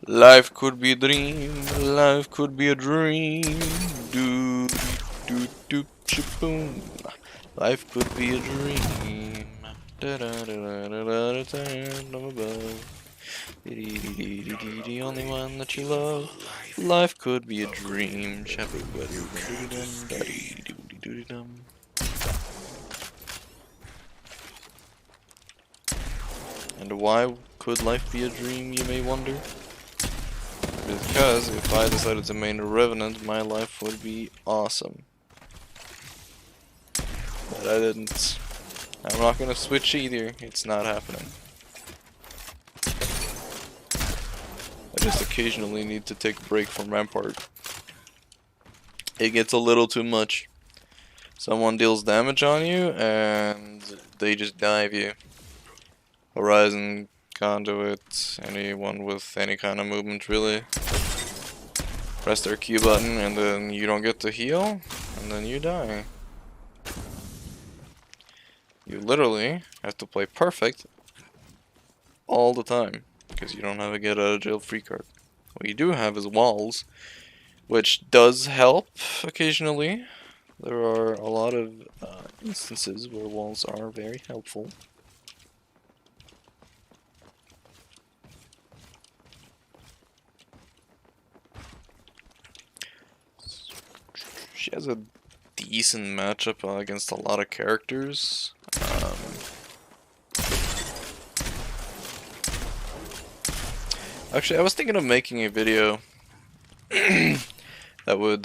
Life could be a dream, life could be a dream. Do do do shaboom. Life could be a dream. Da da da da da da da from above. The only one that you love. Life could be a dream. And why could life be a dream, you may wonder? Because if I decided to main a Revenant, my life would be awesome. But I didn't. I'm not gonna switch either, it's not happening. I just occasionally need to take a break from Rampart. It gets a little too much. Someone deals damage on you and they just dive you. Horizon, Conduit, anyone with any kind of movement really. Press their Q button and then you don't get to heal and then you die. You literally have to play perfect all the time because you don't have a get out of jail free card. What you do have is walls, which does help occasionally. There are a lot of instances where walls are very helpful. She has a decent matchup against a lot of characters. Actually, I was thinking of making a video that would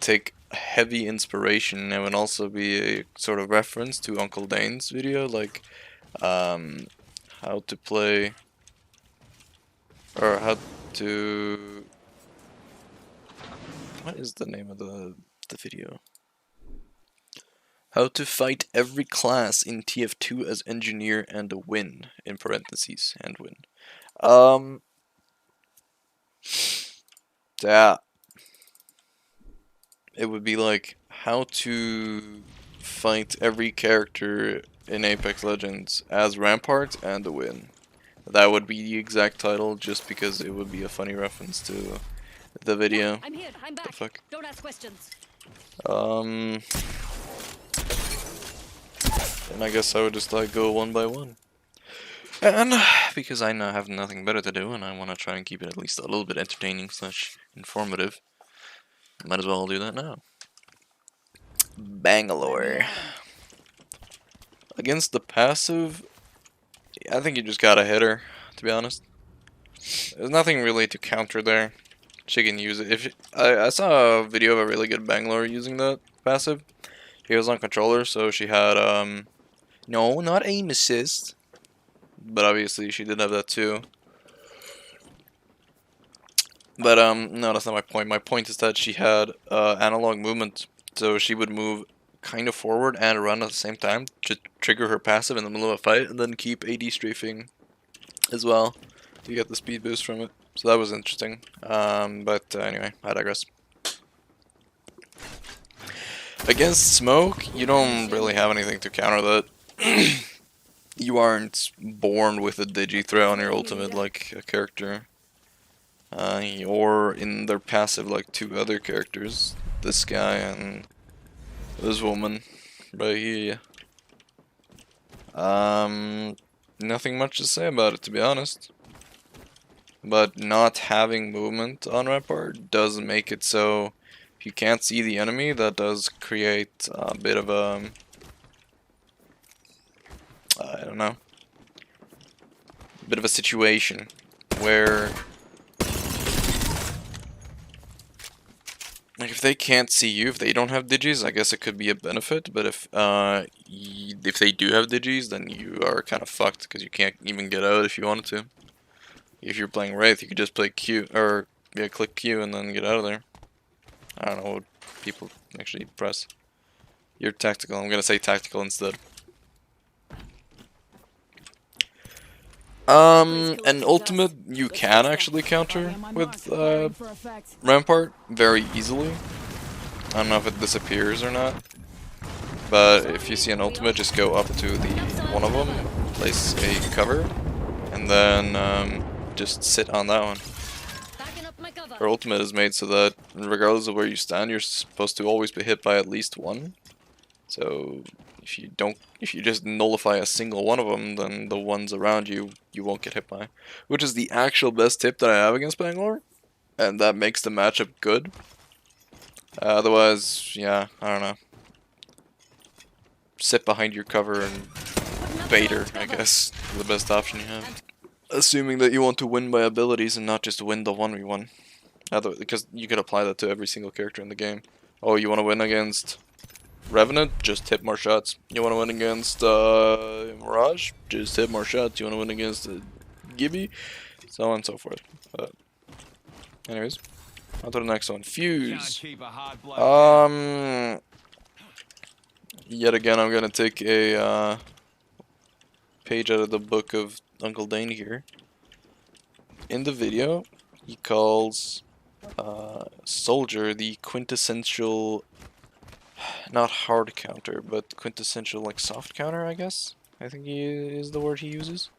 take heavy inspiration and would also be a sort of reference to Uncle Dane's video, like how to play, or how to, what is the name of the video? How to fight every class in TF2 as engineer and win, in parentheses, and win. Yeah. It would be like how to fight every character in Apex Legends as Rampart and win. That would be the exact title, just because it would be a funny reference to the video. I'm here. I'm back. The fuck? Don't ask questions. And I guess I would just like go one by one. And because I now have nothing better to do and I want to try and keep it at least a little bit entertaining / informative, might as well do that now. Bangalore. Against the passive, I think you just gotta hit her, to be honest. There's nothing really to counter there. She can use it. If I saw a video of a really good Bangalore using that passive. She was on controller, so she had no, not aim assist, but obviously she did have that too. But no, that's not my point. My point is that she had analog movement, so she would move kind of forward and run at the same time to trigger her passive in the middle of a fight, and then keep AD strafing as well to get the speed boost from it. So that was interesting. But anyway, I digress. Against smoke, you don't really have anything to counter that. You aren't born with a digi threat on your ultimate like a character. Or in their passive like two other characters. This guy and this woman right here. Nothing much to say about it, to be honest. But not having movement on Rampart does make it so if you can't see the enemy, that does create a bit of a, I don't know, a bit of a situation where, like, if they can't see you, if they don't have digis, I guess it could be a benefit. But if they do have digis, then you are kind of fucked because you can't even get out if you wanted to. If you're playing Wraith, you could just play Q, or yeah, click Q and then get out of there. I don't know what people actually press. You're tactical. I'm gonna say tactical instead. An ultimate you can actually counter with Rampart very easily. I don't know if it disappears or not, but if you see an ultimate, just go up to the one of them, place a cover, and then just sit on that one. her ultimate is made so that regardless of where you stand, you're supposed to always be hit by at least one. So if you just nullify a single one of them, then the ones around you won't get hit by. Which is the actual best tip that I have against Bangalore, and that makes the matchup good. Otherwise, yeah, I don't know. Sit behind your cover and bait her, I guess, is the best option you have. Assuming that you want to win by abilities and not just win the 1v1. Because you could apply that to every single character in the game. Oh, you want to win against Revenant? Just hit more shots. You want to win against Mirage? Just hit more shots. You want to win against Gibby? So on and so forth. But anyways, on to the next one. Fuse. Yet again, I'm gonna take a page out of the book of Uncle Dane here. In the video, he calls Soldier the quintessential, not hard counter, but quintessential like soft counter, I guess. I think is the word he uses.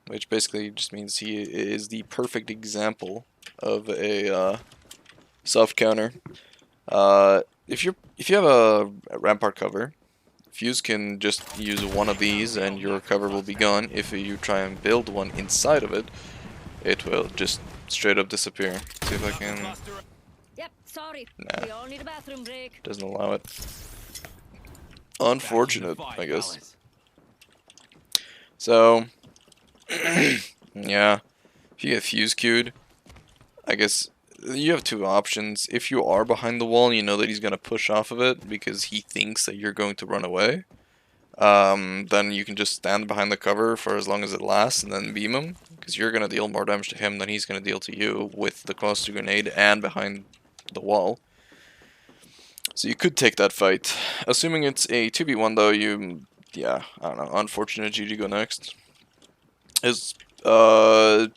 Which basically just means he is the perfect example of a soft counter. If you have a Rampart cover, Fuse can just use one of these and your cover will be gone. If you try and build one inside of it, it will just straight up disappear. See if I can... Yep, sorry. Nah. We all need a bathroom break. Doesn't allow it. Unfortunate, I guess. So, yeah. If you get Fuse queued, I guess you have two options. If you are behind the wall, you know that he's going to push off of it because he thinks that you're going to run away. Then you can just stand behind the cover for as long as it lasts and then beam him. Because you're going to deal more damage to him than he's going to deal to you with the cluster grenade and behind the wall. So you could take that fight. Assuming it's a 2v1 though, yeah, I don't know, unfortunate. GG go next. His, his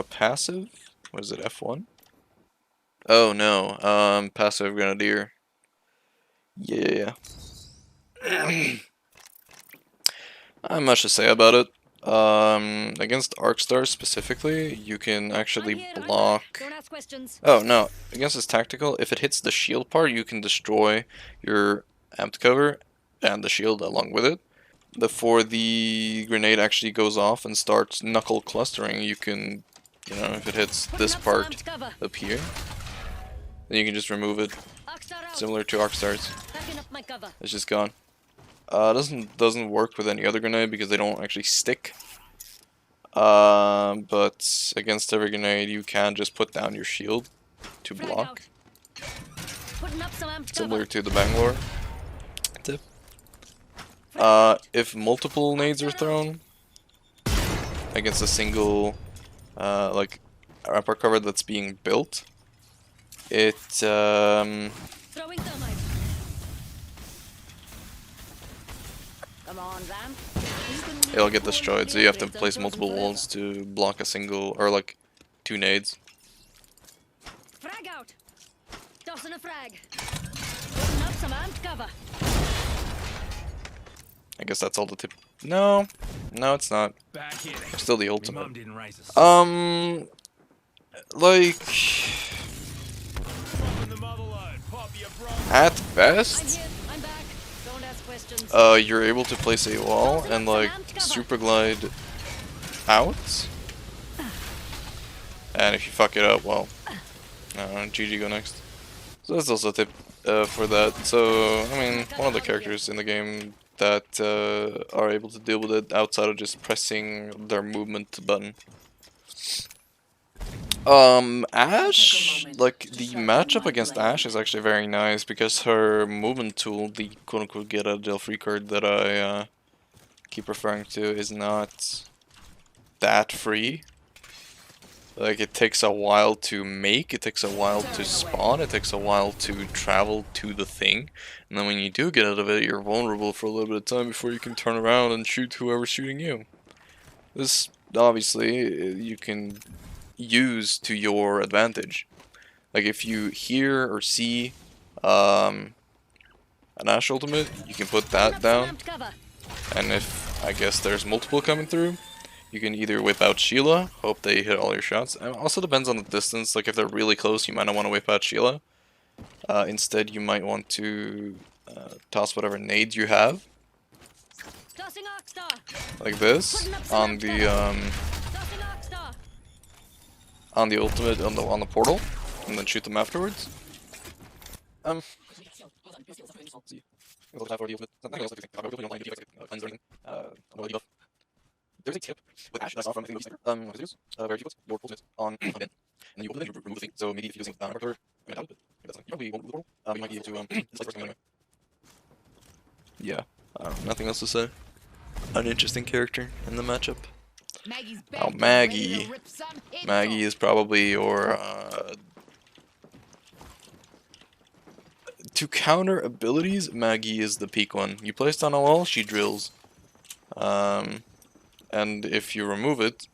passive? Was it F1? Oh no, passive Grenadier. Yeah. Not much to say about it. Against Arcstar specifically, you can actually block... Don't ask questions. Oh no, against his tactical, if it hits the shield part, you can destroy your amped cover and the shield along with it. Before the grenade actually goes off and starts knuckle clustering, you can, you know, if it hits this part up here, then you can just remove it, similar to Arcstar's. It's just gone. Doesn't work with any other grenade because they don't actually stick. But against every grenade, you can just put down your shield to block, similar to the Bangalore tip. If multiple nades are thrown against a single, like Rampart cover that's being built, it'll get destroyed. So you have to place multiple walls to block a single, or like 2 nades. Frag out. Tossing a frag. Putting up some amped cover. I guess that's all the tip. No, it's not. Still the ultimate. Like, at best, you're able to place a wall and like super glide out. And if you fuck it up, well, GG go next. So that's also a tip for that. So, I mean, one of the characters in the game that are able to deal with it outside of just pressing their movement button. Ash, like, the matchup against Ash is actually very nice because her movement tool, the quote-unquote get out of jail free card that I keep referring to, is not that free. Like, it takes a while to make, it takes a while to spawn, it takes a while to travel to the thing, and then when you do get out of it, you're vulnerable for a little bit of time before you can turn around and shoot whoever's shooting you. This, obviously, you can use to your advantage. Like, if you hear or see an Ash ultimate, you can put that down, and if, I guess, there's multiple coming through, You can either whip out Sheila, hope they hit all your shots. It also depends on the distance. Like if they're really close, you might not want to whip out Sheila. Instead, you might want to toss whatever nades you have, Tossing Arcstar. like this, on the Tossing Arcstar. ultimate on the portal, and then shoot them afterwards. There's a tip with Ash that I saw from I think where you put your ultimate on a bin, and you open it, you remove the thing. So maybe if you're using Rampart, I doubt it, but that's not, you probably won't move the portal. You might be able to this is the first thing anyway. Yeah, nothing else to say. An interesting character in the matchup. Oh, Maggie. Maggie is probably your to counter abilities, Maggie is the peak one. You place it on a wall, she drills. And if you remove it,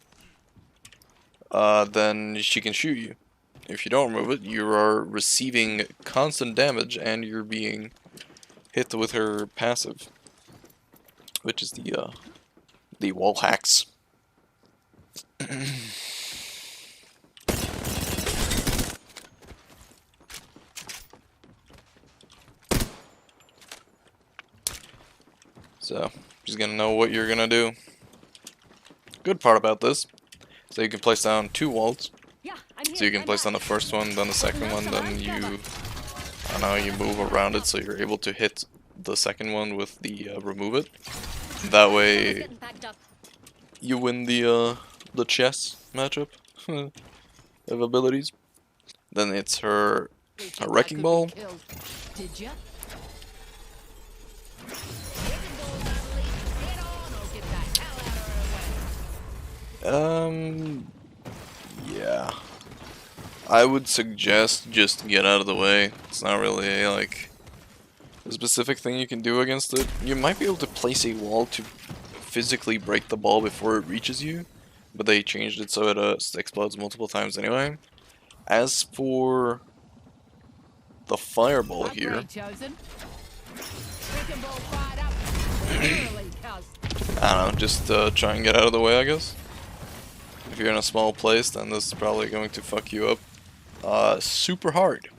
then she can shoot you. If you don't remove it, you are receiving constant damage and you're being hit with her passive, which is the wall hacks. So, just gonna know what you're gonna do. Good part about this, so you can place down 2 walls. Yeah, I'm here. So you can place down the first one, then the second one, then you, I don't know, you move around it so you're able to hit the second one with the remove it. That way, you win the chess matchup of abilities. Then it's her wrecking ball. Did ya? Yeah. I would suggest just get out of the way. It's not really like a specific thing you can do against it. You might be able to place a wall to physically break the ball before it reaches you, but they changed it so it explodes multiple times anyway. As for the fireball here, I don't know, just try and get out of the way, I guess. If you're in a small place, then this is probably going to fuck you up super hard,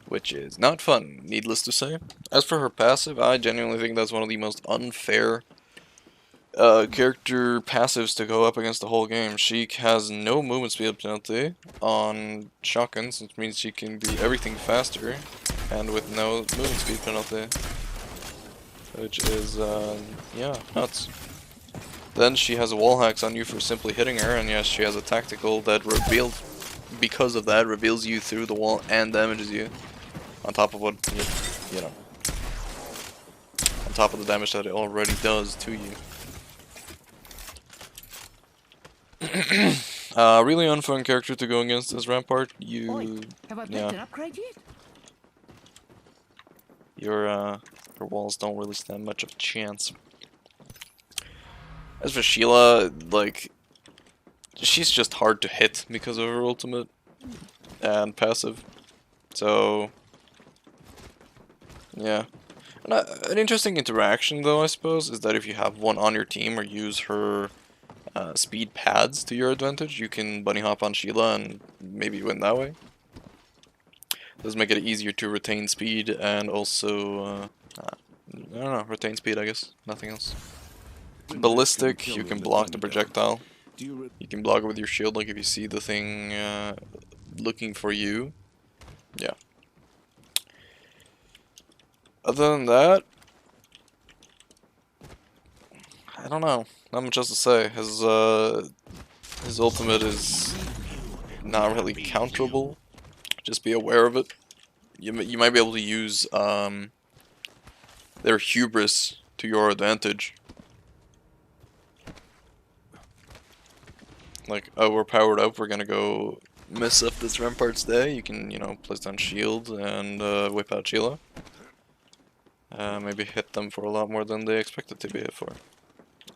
which is not fun, needless to say. As for her passive, I genuinely think that's one of the most unfair character passives to go up against the whole game. She has no movement speed penalty on shotguns, which means she can do everything faster, and with no movement speed penalty, which is, yeah, nuts. Then she has wall hacks on you for simply hitting her, and yes, she has a tactical that because of that, reveals you through the wall and damages you. On top of what, you know, on top of the damage that it already does to you. Really unfun character to go against is Rampart. Have I picked an upgrade yet? Your walls don't really stand much of a chance. As for Sheila, like, she's just hard to hit because of her ultimate and passive. So, yeah. And an interesting interaction, though, I suppose, is that if you have one on your team or use her speed pads to your advantage, you can bunny hop on Sheila and maybe win that way. Does make it easier to retain speed and also, I don't know, retain speed, I guess. Nothing else. Ballistic, you can block the projectile. You can block it with your shield, like if you see the thing looking for you. Yeah. Other than that, I don't know. Not much else to say. His ultimate is not really counterable. Just be aware of it. You might be able to use their hubris to your advantage. Like, oh, we're powered up, we're gonna go mess up this Rampart's day. You can, you know, place down shield and whip out Sheila. Maybe hit them for a lot more than they expected to be hit for.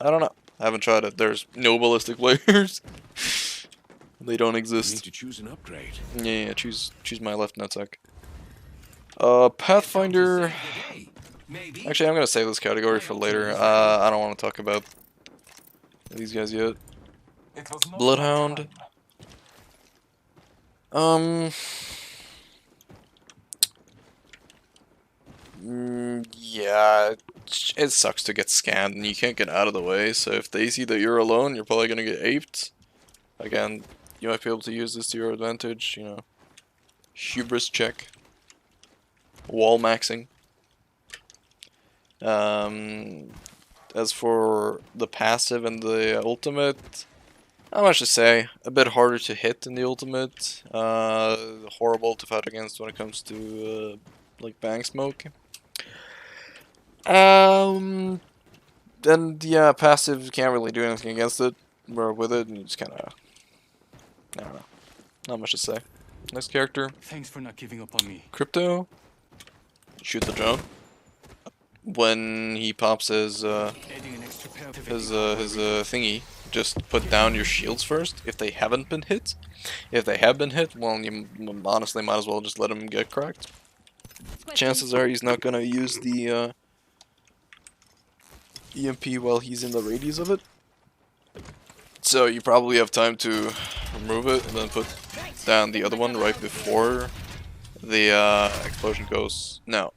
I don't know. I haven't tried it. There's no ballistic players. They don't exist. You need to choose an upgrade. Yeah, choose my left nutsack. Pathfinder. Actually, I'm gonna save this category for later. I don't want to talk about these guys yet. Bloodhound. Yeah, it sucks to get scanned and you can't get out of the way, so if they see that you're alone, you're probably gonna get aped. Again, you might be able to use this to your advantage, you know. Hubris check. Wall maxing. As for the passive and the ultimate, not much to say. A bit harder to hit in the ultimate. Horrible to fight against when it comes to like bang smoke. And yeah, passive can't really do anything against it or with it, and you just kind of, I don't know, not much to say. Next character. Thanks for not giving up on me. Crypto. Shoot the drone. When he pops his thingy, just put down your shields first if they haven't been hit. If they have been hit, well, you honestly might as well just let him get cracked. Chances are he's not gonna use the EMP while he's in the radius of it. So you probably have time to remove it and then put down the other one right before the explosion goes. No.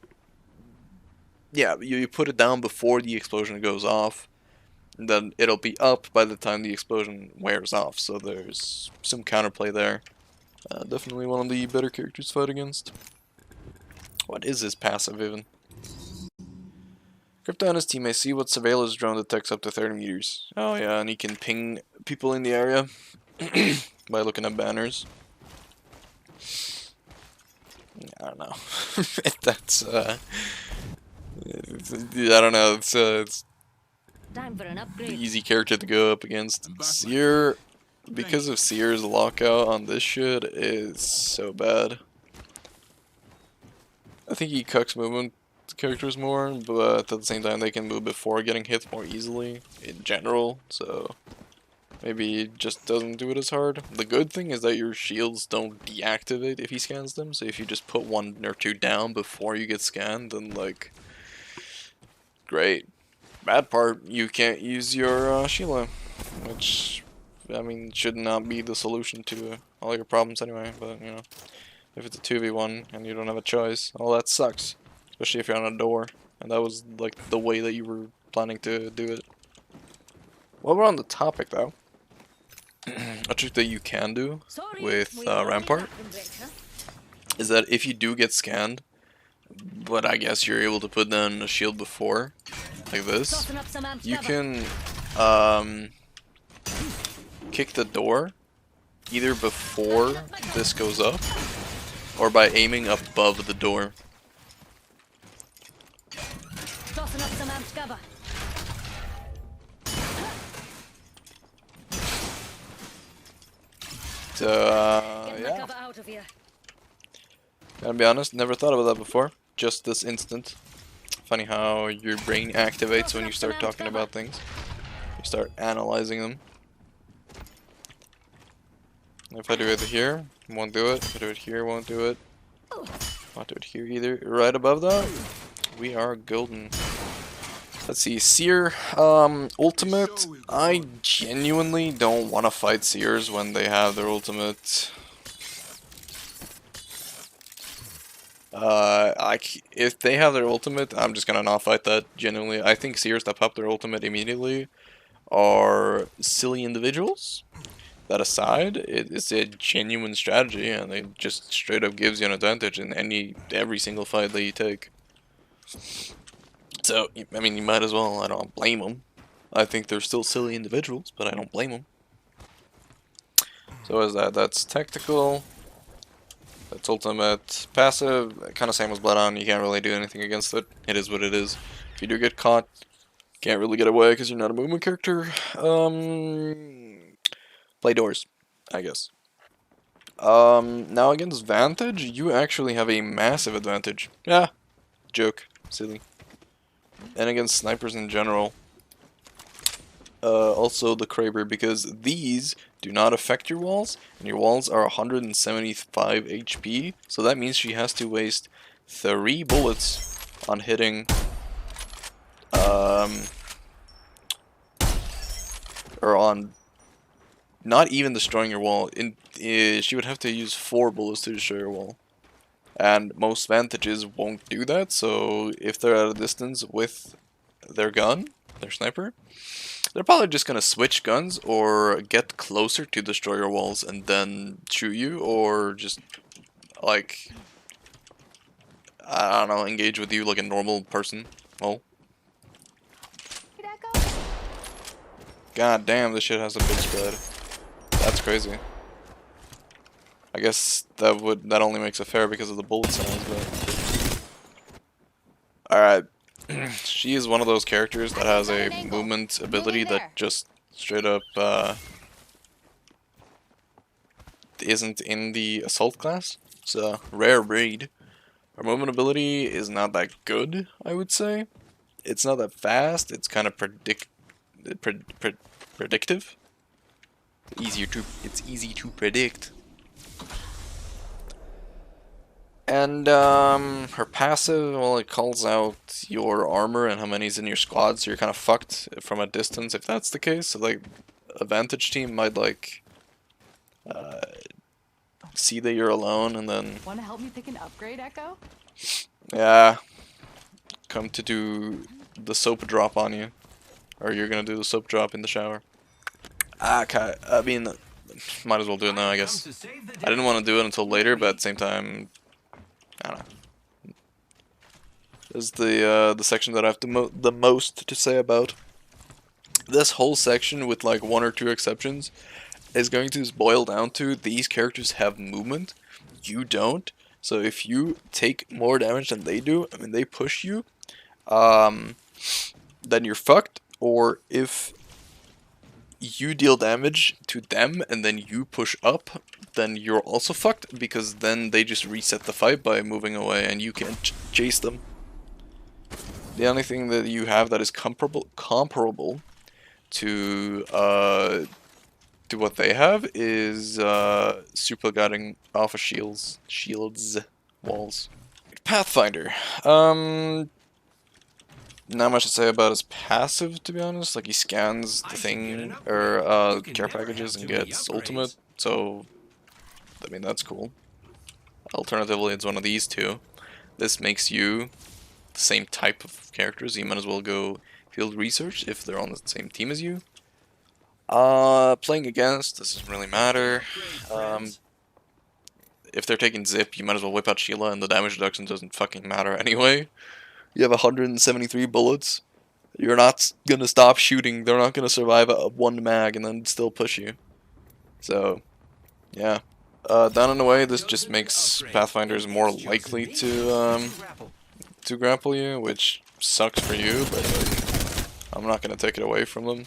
Yeah, you put it down before the explosion goes off. And then it'll be up by the time the explosion wears off. So there's some counterplay there. Definitely one of the better characters to fight against. What is his passive even? Crypto and his teammates see what surveillance drone detects up to 30 meters. Oh yeah, and he can ping people in the area by looking at banners. I don't know. That's I don't know. It's Time for an the upgrade. easy character to go up against. Seer, because of Seer's lockout on this shit, is so bad. I think he cucks movement characters more, but at the same time they can move before getting hit more easily in general, so maybe he just doesn't do it as hard. The good thing is that your shields don't deactivate if he scans them, so if you just put one or two down before you get scanned, then like, great. Bad part, you can't use your Sheila, which, I mean, should not be the solution to all your problems anyway, but you know, if it's a 2v1 and you don't have a choice, well, that sucks. Especially if you're on a door, and that was like the way that you were planning to do it. While we're on the topic though, a trick that you can do with Rampart is that if you do get scanned, but I guess you're able to put down a shield before, like this, you can kick the door either before this goes up or by aiming above the door. Yeah. Gotta be honest, never thought about that before. Just this instant. Funny how your brain activates when you start talking about things. You start analyzing them. If I do it here, won't do it. If I do it here, won't do it. Won't do it here either. Right above that, we are golden. Let's see, Seer, ultimate. I genuinely don't want to fight Seers when they have their ultimate. If they have their ultimate, I'm just gonna not fight that, genuinely. I think Seers that pop their ultimate immediately are silly individuals. That aside, it's a genuine strategy, and it just straight up gives you an advantage in every single fight that you take. So, I mean, you might as well. I don't blame them. I think they're still silly individuals, but I don't blame them. So what is that? That's tactical. That's ultimate. Passive, kind of same as Bloodhound. You can't really do anything against it. It is what it is. If you do get caught, can't really get away because you're not a movement character. Play doors, I guess. Now against Vantage, you actually have a massive advantage. Yeah, joke. Silly. And against snipers in general. Also the Kraber, because these do not affect your walls, and your walls are 175 HP, so that means she has to waste 3 bullets on hitting or on not even destroying your wall. She would have to use 4 bullets to destroy your wall. And most vantages won't do that, so if they're at a distance with their gun, their sniper, they're probably just gonna switch guns or get closer to destroy your walls and then shoot you, or just, like, I don't know, engage with you like a normal person. Well, god damn, this shit has a big spread. That's crazy. I guess that only makes it fair because of the bullet sounds, but alright. She is one of those characters that has a movement ability that just straight up isn't in the assault class. It's a rare breed. Her movement ability is not that good, I would say. It's not that fast. It's kind of predictive. It's easy to predict. And her passive, well, it calls out your armor and how many's in your squad, so you're kind of fucked from a distance if that's the case. So, like, a vantage team might, like, see that you're alone and then... Want to help me pick an upgrade, Echo? Yeah. Come to do the soap drop on you. Or you're gonna do the soap drop in the shower. Okay, I mean, might as well do it now, I guess. I didn't want to do it until later, but at the same time, I don't know. This is the section that I have the most to say about. This whole section, with like 1 or 2 exceptions, is going to just boil down to these characters have movement, you don't. So if you take more damage than they do, I mean they push you, then you're fucked. Or if you deal damage to them and then you push up, then you're also fucked, because then they just reset the fight by moving away and you can't chase them. The only thing that you have that is comparable to what they have is super guarding alpha shields, walls. Pathfinder. Not much to say about his passive, to be honest. Like, he scans the thing, or care packages, and gets ultimate, so I mean that's cool. Alternatively, it's one of these two. This makes you the same type of characters. You might as well go field research if they're on the same team as you. Playing against, this doesn't really matter. If they're taking zip, you might as well whip out Sheila, and the damage reduction doesn't fucking matter anyway. You have 173 bullets. You're not gonna stop shooting. They're not gonna survive a 1 mag and then still push you. So, yeah. Down and away, this just makes Pathfinders more likely to grapple you, which sucks for you, but like, I'm not gonna take it away from them.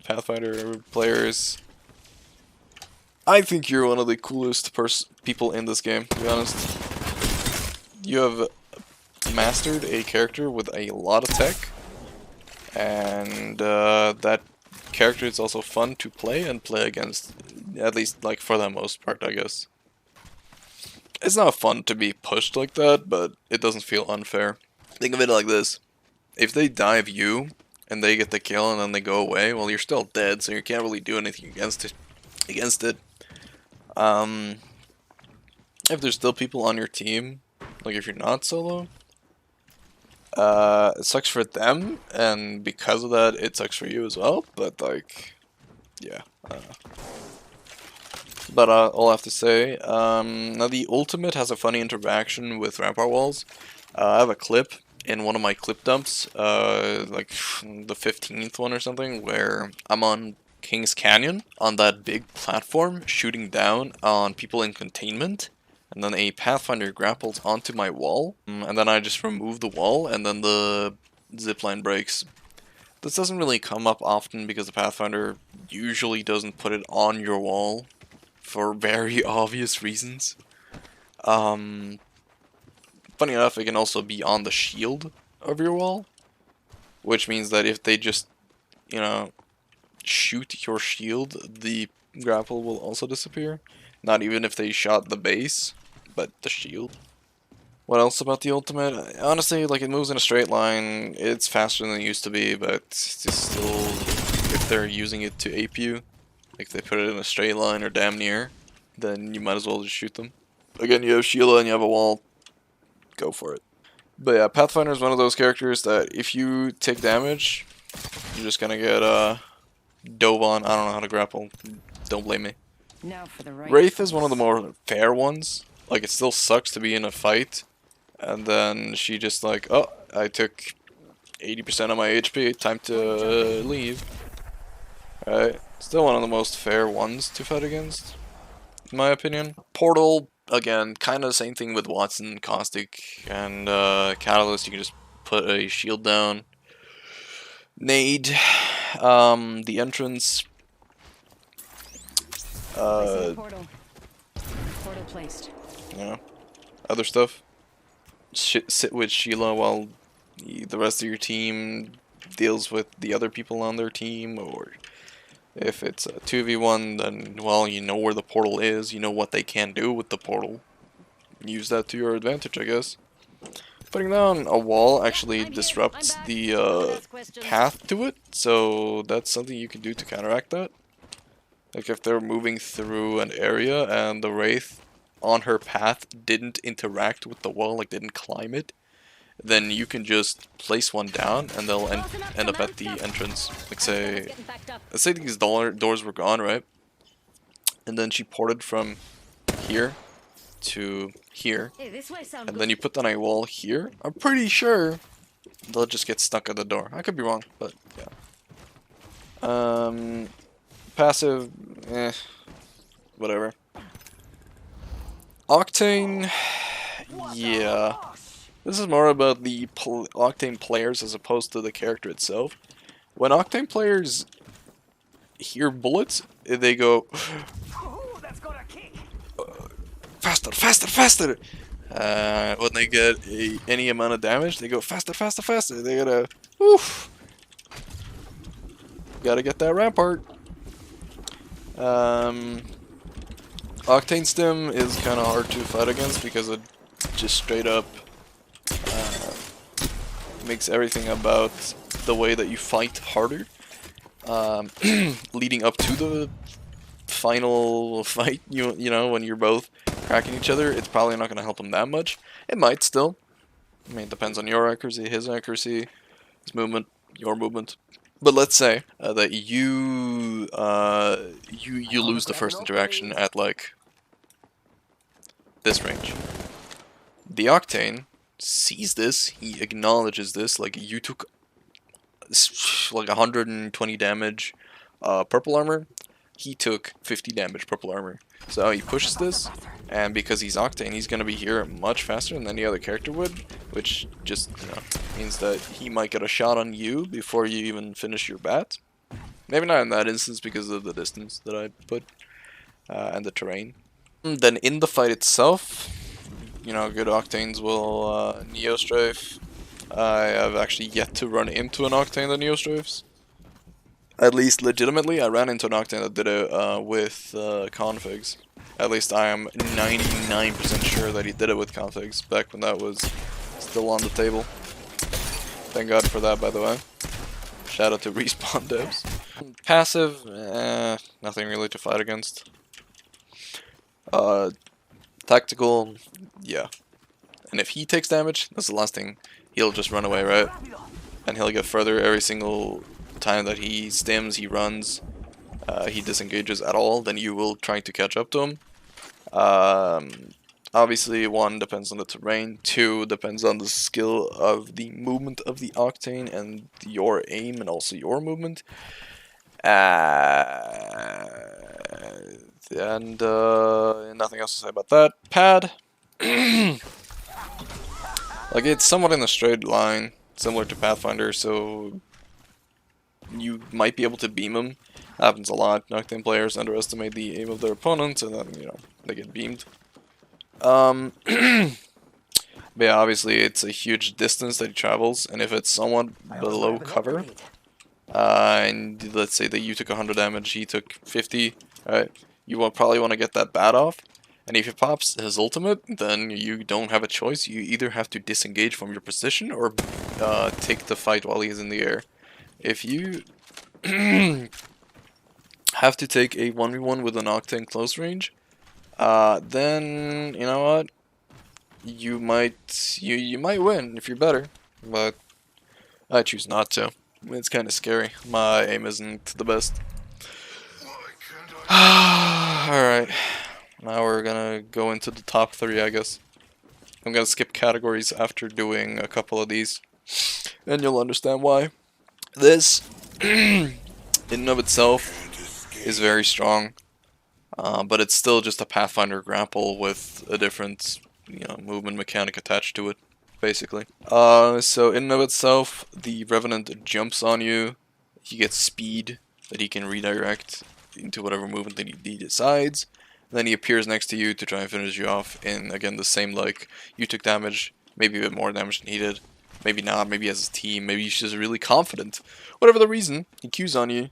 Pathfinder players, I think you're one of the coolest people in this game, to be honest. You have mastered a character with a lot of tech, and that character is also fun to play and play against, at least like for the most part, I guess. It's not fun to be pushed like that, but it doesn't feel unfair. Think of it like this: if they dive you and they get the kill and then they go away, well, you're still dead, so you can't really do anything against it. If there's still people on your team, like if you're not solo, it sucks for them, and because of that, it sucks for you as well. But like, yeah. But all I have to say, now the ultimate has a funny interaction with Rampart walls. I have a clip in one of my clip dumps, like the 15th one or something, where I'm on King's Canyon on that big platform, shooting down on people in containment. And then a Pathfinder grapples onto my wall, and then I just remove the wall, and then the zipline breaks. This doesn't really come up often because the Pathfinder usually doesn't put it on your wall for very obvious reasons. Funny enough, it can also be on the shield of your wall, which means that if they just, you know, shoot your shield, the grapple will also disappear. Not even if they shot the base, but the shield. What else about the ultimate? Honestly, like, it moves in a straight line. It's faster than it used to be, but it's still, if they're using it to ape you, Like, if they put it in a straight line or damn near, then you might as well just shoot them. Again, you have Sheila and you have a wall. Go for it. But yeah, Pathfinder is one of those characters that if you take damage, you're just gonna get dove on. I don't know how to grapple. Don't blame me. Now for the right Wraith is one of the choice. more fair ones. Like, it still sucks to be in a fight, and then she just like, oh, I took 80% of my HP, time to leave. Alright, still one of the most fair ones to fight against, in my opinion. Portal, again, kind of the same thing with Watson, Caustic, and Catalyst. You can just put a shield down. Nade, the entrance. Placing a portal. Portal placed. You know, other stuff. Sit with Sheila while the rest of your team deals with the other people on their team, or if it's a 2v1, then, well, you know where the portal is, you know what they can do with the portal. Use that to your advantage, I guess. Putting down a wall actually disrupts the path to it, so that's something you can do to counteract that. Like, if they're moving through an area and the Wraith on her path didn't interact with the wall, like didn't climb it, then you can just place one down and they'll end up at the entrance. Like, let's say these doors were gone, right? And then she ported from here to here, and then you put down a wall here. I'm pretty sure they'll just get stuck at the door. I could be wrong, but yeah. Passive, whatever. Octane, yeah. This is more about the Octane players as opposed to the character itself. When Octane players hear bullets, they go, faster, faster, faster! When they get any amount of damage, they go faster, faster, faster. They gotta, oof. Gotta get that Rampart. Octane Stim is kind of hard to fight against because it just straight up makes everything about the way that you fight harder. Leading up to the final fight, you know, when you're both cracking each other, it's probably not going to help him that much. It might still. I mean, it depends on your accuracy, his accuracy, his movement, your movement. But let's say that you lose the first interaction at like this range. The Octane sees this, he acknowledges this, like you took like 120 damage purple armor, he took 50 damage purple armor. So he pushes this, and because he's Octane, he's gonna be here much faster than any other character would, which just, you know, means that he might get a shot on you before you even finish your bat. Maybe not in that instance because of the distance that I put and the terrain. Then in the fight itself, you know, good Octanes will Neo Strafe. I have actually yet to run into an Octane that Neo Strafes. At least legitimately, I ran into an Octane that did it with configs. At least I am 99% sure that he did it with configs back when that was still on the table. Thank God for that, by the way. Shout out to Respawn devs. Passive, nothing really to fight against. Tactical, yeah. And if he takes damage, that's the last thing. He'll just run away, right? And he'll get further every single time that he stims, he runs, he disengages at all, then you will try to catch up to him. Obviously, 1 depends on the terrain, 2 depends on the skill of the movement of the Octane and your aim and also your movement. And nothing else to say about that. Pad. Like, it's somewhat in a straight line, similar to Pathfinder, so you might be able to beam him. Happens a lot. Octane players underestimate the aim of their opponents, and then, you know, they get beamed. But yeah, obviously it's a huge distance that he travels, and if it's somewhat below cover, and let's say that you took 100 damage, he took 50, right? You will probably want to get that bat off, and if he pops his ultimate, then you don't have a choice. You either have to disengage from your position or take the fight while he's in the air. If you have to take a 1v1 with an Octane close range, then you know what? You might win if you're better, but I choose not to. It's kind of scary. My aim isn't the best. Alright, now we're gonna go into the top 3, I guess. I'm gonna skip categories after doing a couple of these, and you'll understand why. This, in and of itself, is very strong, but it's still just a Pathfinder grapple with a different, movement mechanic attached to it, basically. So in and of itself, the Revenant jumps on you. He gets speed that he can redirect into whatever movement that he decides. Then he appears next to you to try and finish you off in, again, the same, like, you took damage, maybe a bit more damage than he did. Maybe not, maybe as a team, maybe he's just really confident. Whatever the reason, he Qs on you.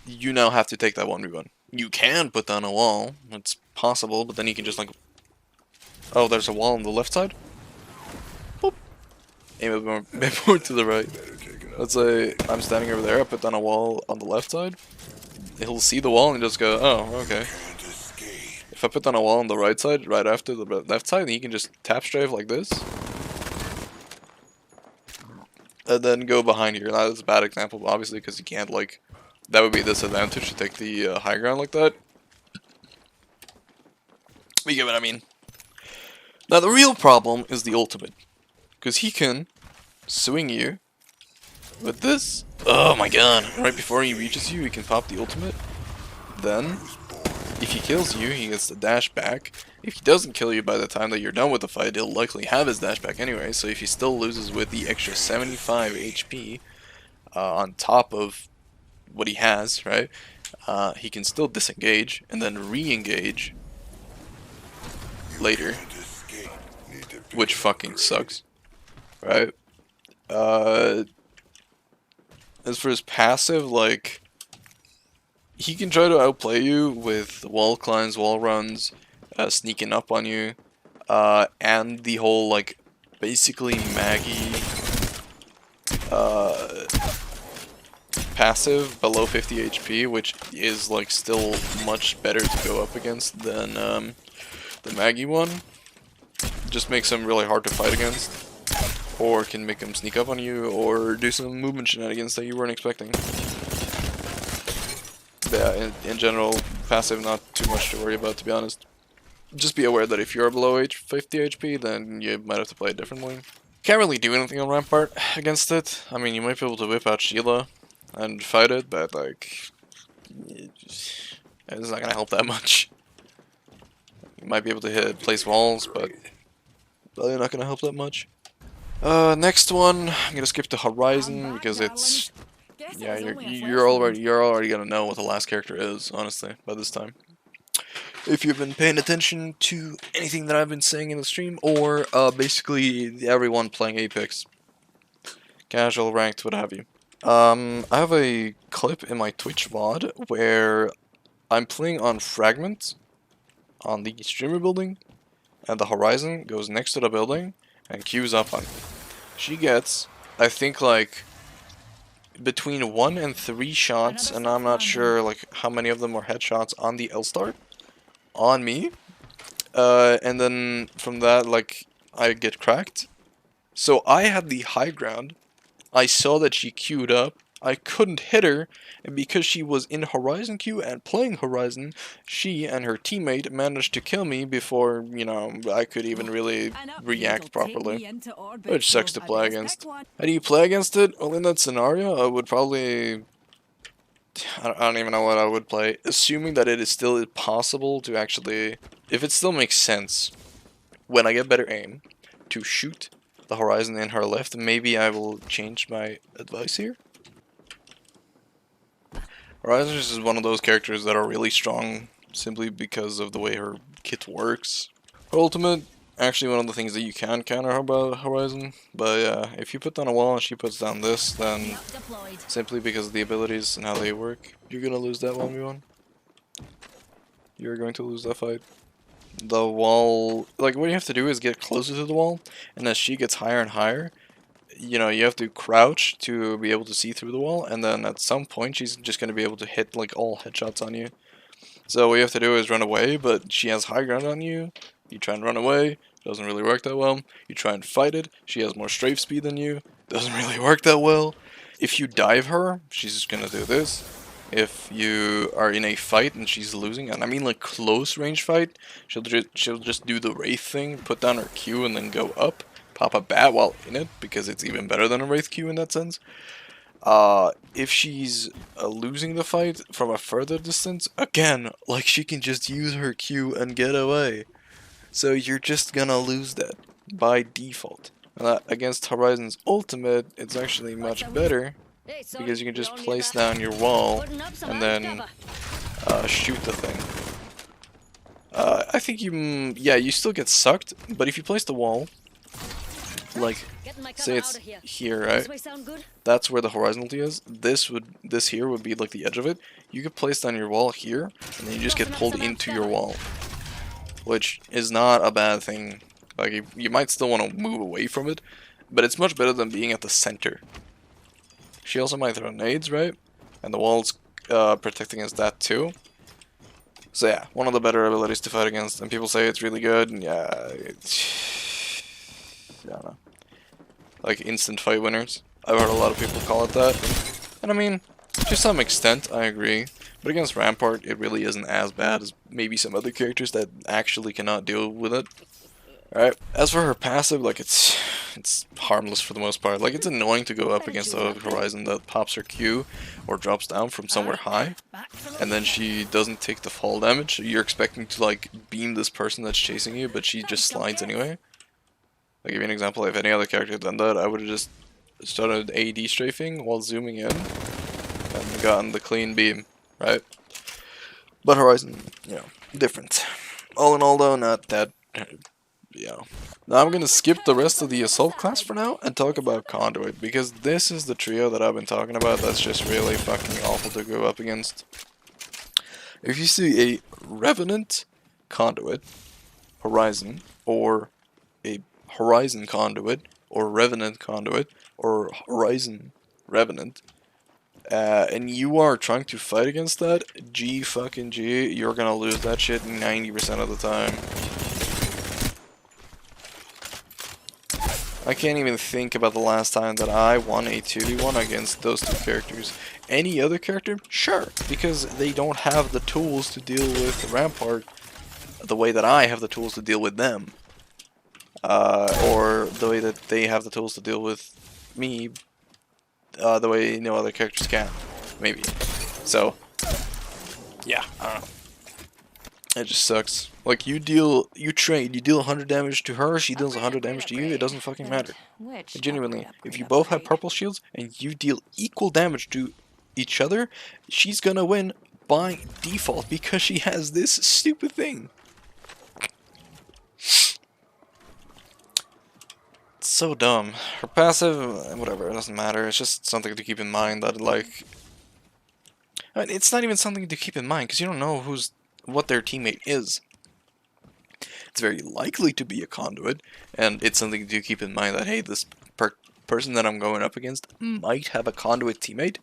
You now have to take that 1v1. You can put down a wall, it's possible, but then you can just, like... Oh, there's a wall on the left side? Boop. Aim a bit more to the right. Let's say I'm standing over there, I put down a wall on the left side. He'll see the wall and just go, oh, okay. If I put down a wall on the right side, right after the left side, then he can just tap strafe like this. And then go behind here. Now, that's a bad example, obviously, because you can't, like... That would be a disadvantage to take the high ground like that. You get what I mean. Now, the real problem is the ultimate. Because he can swing you with this. Oh my god. Right before he reaches you, he can pop the ultimate. Then, if he kills you, he gets the dash back. If he doesn't kill you by the time that you're done with the fight, he'll likely have his dash back anyway. So if he still loses with the extra 75 HP on top of what he has, right? He can still disengage and then re-engage later, which fucking sucks, right? As for his passive, like, he can try to outplay you with wall climbs, wall runs, sneaking up on you, and the whole, like, basically Maggie passive below 50 HP, which is, like, still much better to go up against than the Maggie one. Just makes him really hard to fight against, or can make him sneak up on you, or do some movement shenanigans that you weren't expecting. Yeah, in general, passive not too much to worry about, to be honest. Just be aware that if you're below 50 HP, then you might have to play it differently. Can't really do anything on Rampart against it. I mean, you might be able to whip out Sheila and fight it, but, like, it's not gonna help that much. You might be able to place walls, but probably not gonna help that much. Next one, I'm gonna skip to Horizon because it's, yeah, you're already gonna know what the last character is, honestly, by this time. If you've been paying attention to anything that I've been saying in the stream, or basically everyone playing Apex, casual, ranked, what have you. I have a clip in my Twitch VOD where I'm playing on Fragment on the streamer building, and the Horizon goes next to the building and queues up on me. She gets, I think, like, between 1 and 3 shots, and I'm not sure, like, how many of them were headshots on the L-Start on me, and then from that, like, I get cracked. So I had the high ground. I saw that she queued up. I couldn't hit her, and because she was in Horizon queue and playing Horizon, she and her teammate managed to kill me before, you know, I could even really react properly. Which sucks to play against. How do you play against it? Well, in that scenario, I would probably... I don't even know what I would play. Assuming that it is still possible to actually... If it still makes sense, when I get better aim, to shoot the Horizon in her left, maybe I will change my advice here. Horizon is one of those characters that are really strong simply because of the way her kit works. Her ultimate, actually one of the things that you can counter about Horizon, but yeah, if you put down a wall and she puts down this, then simply because of the abilities and how they work, you're gonna lose that 1v1. You're going to lose that fight. The wall, like, what you have to do is get closer to the wall, and as she gets higher and higher, you know, you have to crouch to be able to see through the wall, and then at some point she's just going to be able to hit like all headshots on you. So what you have to do is run away, but she has high ground on you. You try and run away, doesn't really work that well. You try and fight it, she has more strafe speed than you, doesn't really work that well. If you dive her, she's just gonna do this. If you are in a fight and she's losing, and I mean like close range fight, she'll just do the Wraith thing, put down her Q and then go up, pop a bat while in it, because it's even better than a Wraith Q in that sense. If she's losing the fight from a further distance, again, like she can just use her Q and get away. So you're just gonna lose that by default. Against Horizon's ultimate, it's actually much better because you can just place down your wall and then shoot the thing. I think yeah, you still get sucked, but if you place the wall, like, say it's here, right? That's where the Horizon ulti is. This here would be like the edge of it. You could place down your wall here, and then you just get pulled into your wall, which is not a bad thing. Like, you might still want to move away from it, but it's much better than being at the center. She also might throw nades, right? And the wall's protecting against that too. So yeah, one of the better abilities to fight against. And people say it's really good, and yeah, I don't know. Like instant fight winners. I've heard a lot of people call it that. And I mean, to some extent, I agree. But against Rampart, it really isn't as bad as maybe some other characters that actually cannot deal with it. Alright, as for her passive, like it's harmless for the most part. Like, it's annoying to go up against a Horizon that pops her Q or drops down from somewhere high, and then she doesn't take the fall damage. You're expecting to like beam this person that's chasing you, but she just slides anyway. I'll give you an example. If any other character had done that, I would have just started AD strafing while zooming in and gotten the clean beam, right? But Horizon, you know, different. All in all though, not that, you know. Now I'm gonna skip the rest of the Assault class for now and talk about Conduit, because this is the trio that I've been talking about that's just really fucking awful to go up against. If you see a Revenant Conduit, Horizon, or a Horizon Conduit, or Revenant Conduit, or Horizon Revenant, and you are trying to fight against that, G fucking G, you're gonna lose that shit 90% of the time. I can't even think about the last time that I won a 2v1 against those two characters. Any other character? Sure, because they don't have the tools to deal with Rampart the way that I have the tools to deal with them. Or the way that they have the tools to deal with me, the way no other characters can. Maybe. So, yeah, I don't know. It just sucks. Like, you deal 100 damage to her, she deals 100 damage to you, it doesn't fucking matter. Genuinely, if you both have purple shields and you deal equal damage to each other, she's gonna win by default because she has this stupid thing. It's so dumb. Her passive, whatever, it doesn't matter. It's just something to keep in mind that, like... I mean, it's not even something to keep in mind, because you don't know what their teammate is. It's very likely to be a Conduit, and it's something to keep in mind that, hey, this person that I'm going up against might have a Conduit teammate,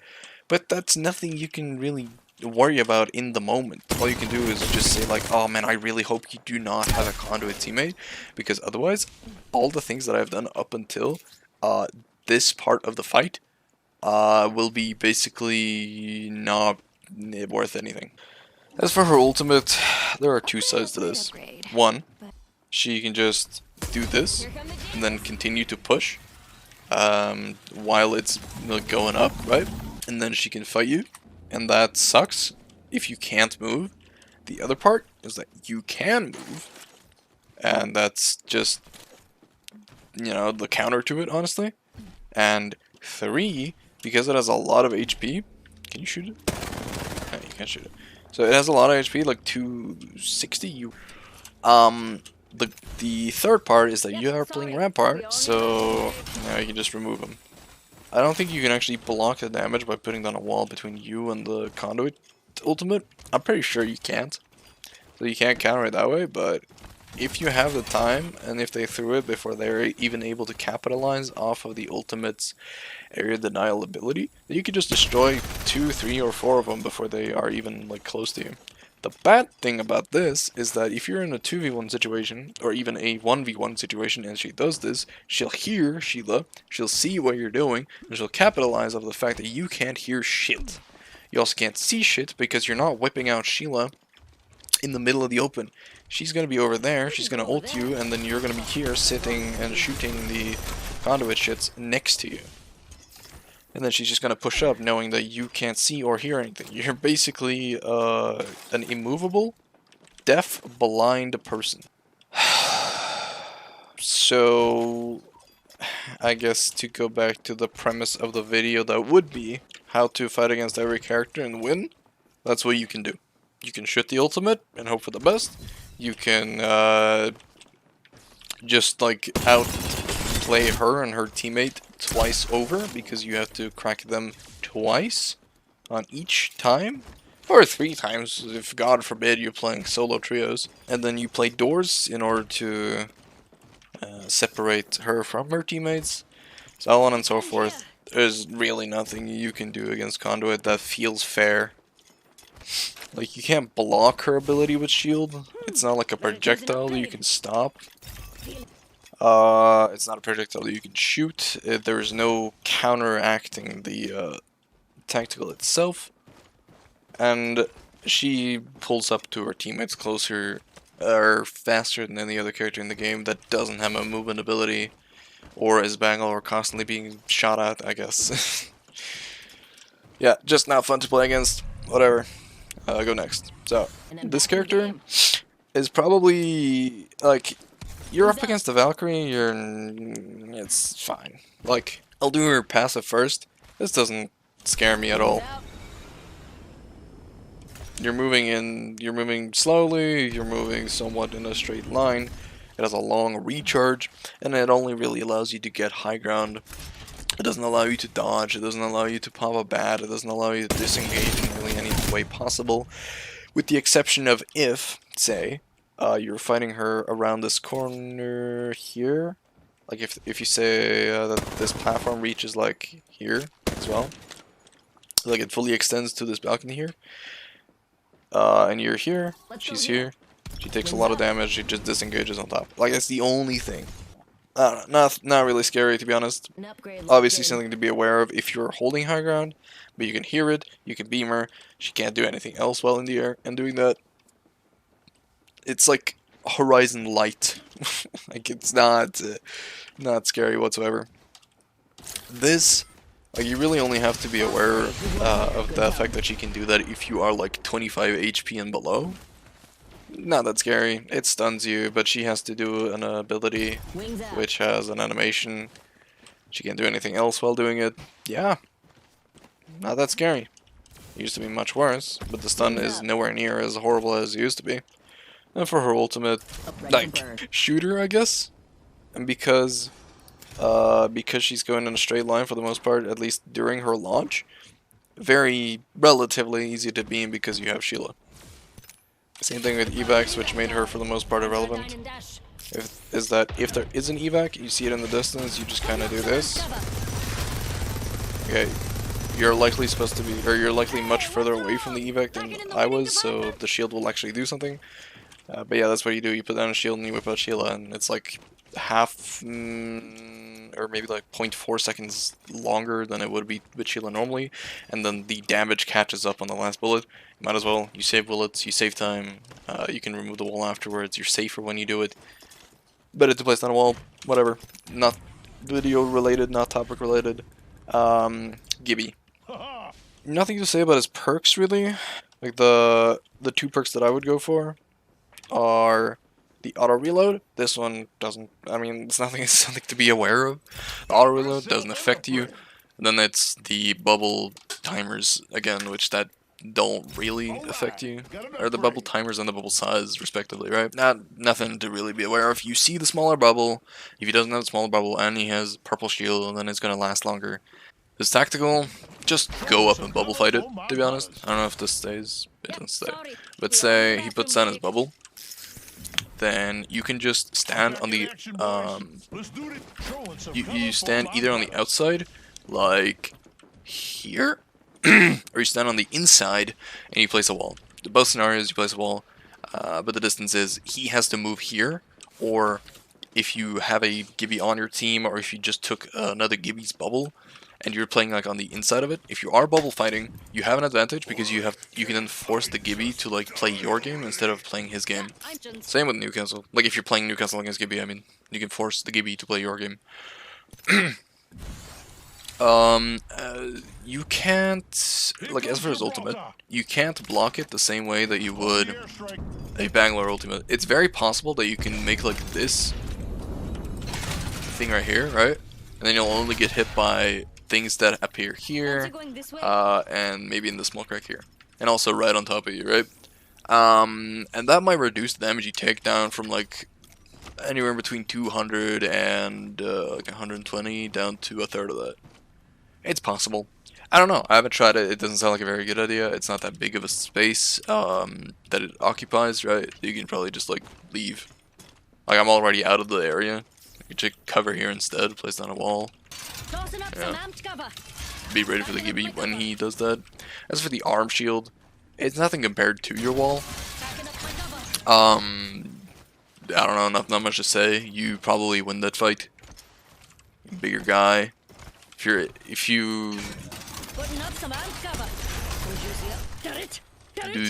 but that's nothing you can really worry about in the moment. All you can do is just say like, oh man, I really hope you do not have a Conduit teammate, because otherwise, all the things that I've done up until this part of the fight will be basically not worth anything. As for her ultimate, there are two sides to this. One, she can just do this and then continue to push while it's going up, right? And then she can fight you, and that sucks if you can't move. The other part is that you can move, and that's just, you know, the counter to it, honestly. And three, because it has a lot of HP, can you shoot it? No, you can't shoot it. So it has a lot of HP, like 260. The third part is that you are playing Rampart, so you can just remove him. I don't think you can actually block the damage by putting down a wall between you and the Conduit ultimate. I'm pretty sure you can't. So you can't counter it that way, but if you have the time, and if they threw it before they're even able to capitalize off of the ultimate's area denial ability, then you could just destroy 2, 3, or 4 of them before they are even like close to you. The bad thing about this is that if you're in a 2v1 situation, or even a 1v1 situation, and she does this, she'll hear Sheila, she'll see what you're doing, and she'll capitalize off the fact that you can't hear shit. You also can't see shit because you're not whipping out Sheila in the middle of the open. She's gonna be over there, she's gonna ult you, and then you're gonna be here sitting and shooting the conduit shits next to you. And then she's just gonna push up knowing that you can't see or hear anything. You're basically an immovable, deaf, blind person. So, I guess to go back to the premise of the video, that would be how to fight against every character and win. That's what you can do. You can shoot the ultimate and hope for the best. You can just like outplay her and her teammate twice over because you have to crack them twice on each time. Or 3 times if God forbid you're playing solo trios. And then you play doors in order to separate her from her teammates. So on and so forth. There's really nothing you can do against Conduit that feels fair. Like, you can't block her ability with shield. It's not like a projectile that you can stop. It's not a projectile that you can shoot. There is no counteracting the tactical itself. And she pulls up to her teammates closer or faster than any other character in the game that doesn't have a movement ability or is bangle or constantly being shot at, I guess. Yeah, just not fun to play against. Whatever. Go next. So, this character is probably, like, you're up against the Valkyrie, it's fine. Like, I'll do her passive first. This doesn't scare me at all. You're moving slowly, you're moving somewhat in a straight line. It has a long recharge, and it only really allows you to get high ground. It doesn't allow you to dodge, it doesn't allow you to pop a bat, it doesn't allow you to disengage in really any way possible. With the exception of if, say, you're fighting her around this corner here. Like if you say that this platform reaches like here as well. Like it fully extends to this balcony here. And you're here, she's here. She takes a lot of damage, she just disengages on top. Like, that's the only thing. I don't know, not really scary to be honest. Obviously something to be aware of if you're holding high ground, but you can hear it, you can beam her, she can't do anything else while in the air, and doing that, it's like Horizon Light. Like, it's not scary whatsoever. This, like, you really only have to be aware of the fact that she can do that if you are like 25 HP and below. Not that scary. It stuns you, but she has to do an ability which has an animation. She can't do anything else while doing it. Yeah. Not that scary. It used to be much worse, but the stun is nowhere near as horrible as it used to be. And for her ultimate, like, shooter, I guess? And because she's going in a straight line for the most part, at least during her launch, relatively easy to beam because you have Sheila. Same thing with evacs, which made her for the most part irrelevant. Is that if there is an evac, you see it in the distance, you just kind of do this. Okay, you're likely supposed to be, or you're likely much further away from the evac than I was, so the shield will actually do something. But yeah, that's what you do. You put down a shield and you whip out Sheila, and it's like half, or maybe like 0.4 seconds longer than it would be with Sheila normally, and then the damage catches up on the last bullet. You might as well. You save bullets, you save time, you can remove the wall afterwards, you're safer when you do it. Better to place on a wall, whatever. Not video related, not topic related. Gibby. Nothing to say about his perks really. Like the 2 perks that I would go for are the auto reload. This one doesn't, I mean, it's something to be aware of. The auto reload doesn't affect you. And then it's the bubble timers again, which that don't really affect you. Or the bubble timers and the bubble size respectively, right? Nothing to really be aware of. You see the smaller bubble. If he doesn't have a smaller bubble and he has purple shield, then it's gonna last longer. This tactical, just go up and bubble fight it, to be honest. I don't know if this stays. It doesn't stay. But say he puts down his bubble. then you can just stand on the you stand either on the outside, like here, or you stand on the inside and you place a wall. In both scenarios you place a wall, but the distance is he has to move here, or if you have a Gibby on your team, or if you just took another Gibby's bubble and you're playing like on the inside of it, if you are bubble fighting, you have an advantage because you can then force the Gibby to like play your game instead of playing his game. Same with Newcastle. Like if you're playing Newcastle against Gibby, I mean, you can force the Gibby to play your game. You can't, like, as for his ultimate, you can't block it the same way that you would a Bangalore ultimate. It's very possible that you can make like this thing right here, right? And then you'll only get hit by things that appear here, and maybe in the smoke right here, and also right on top of you, right? And that might reduce the damage you take down from like anywhere between 200 and like 120 down to a third of that. It's possible. I don't know. I haven't tried it. It doesn't sound like a very good idea. It's not that big of a space that it occupies, right? You can probably just like leave. Like I'm already out of the area. You could cover here instead, place down a wall. Yeah. Be ready for the Gibby when he does that. As for the arm shield, it's nothing compared to your wall. I don't know, not much to say. You probably win that fight. Bigger guy. If you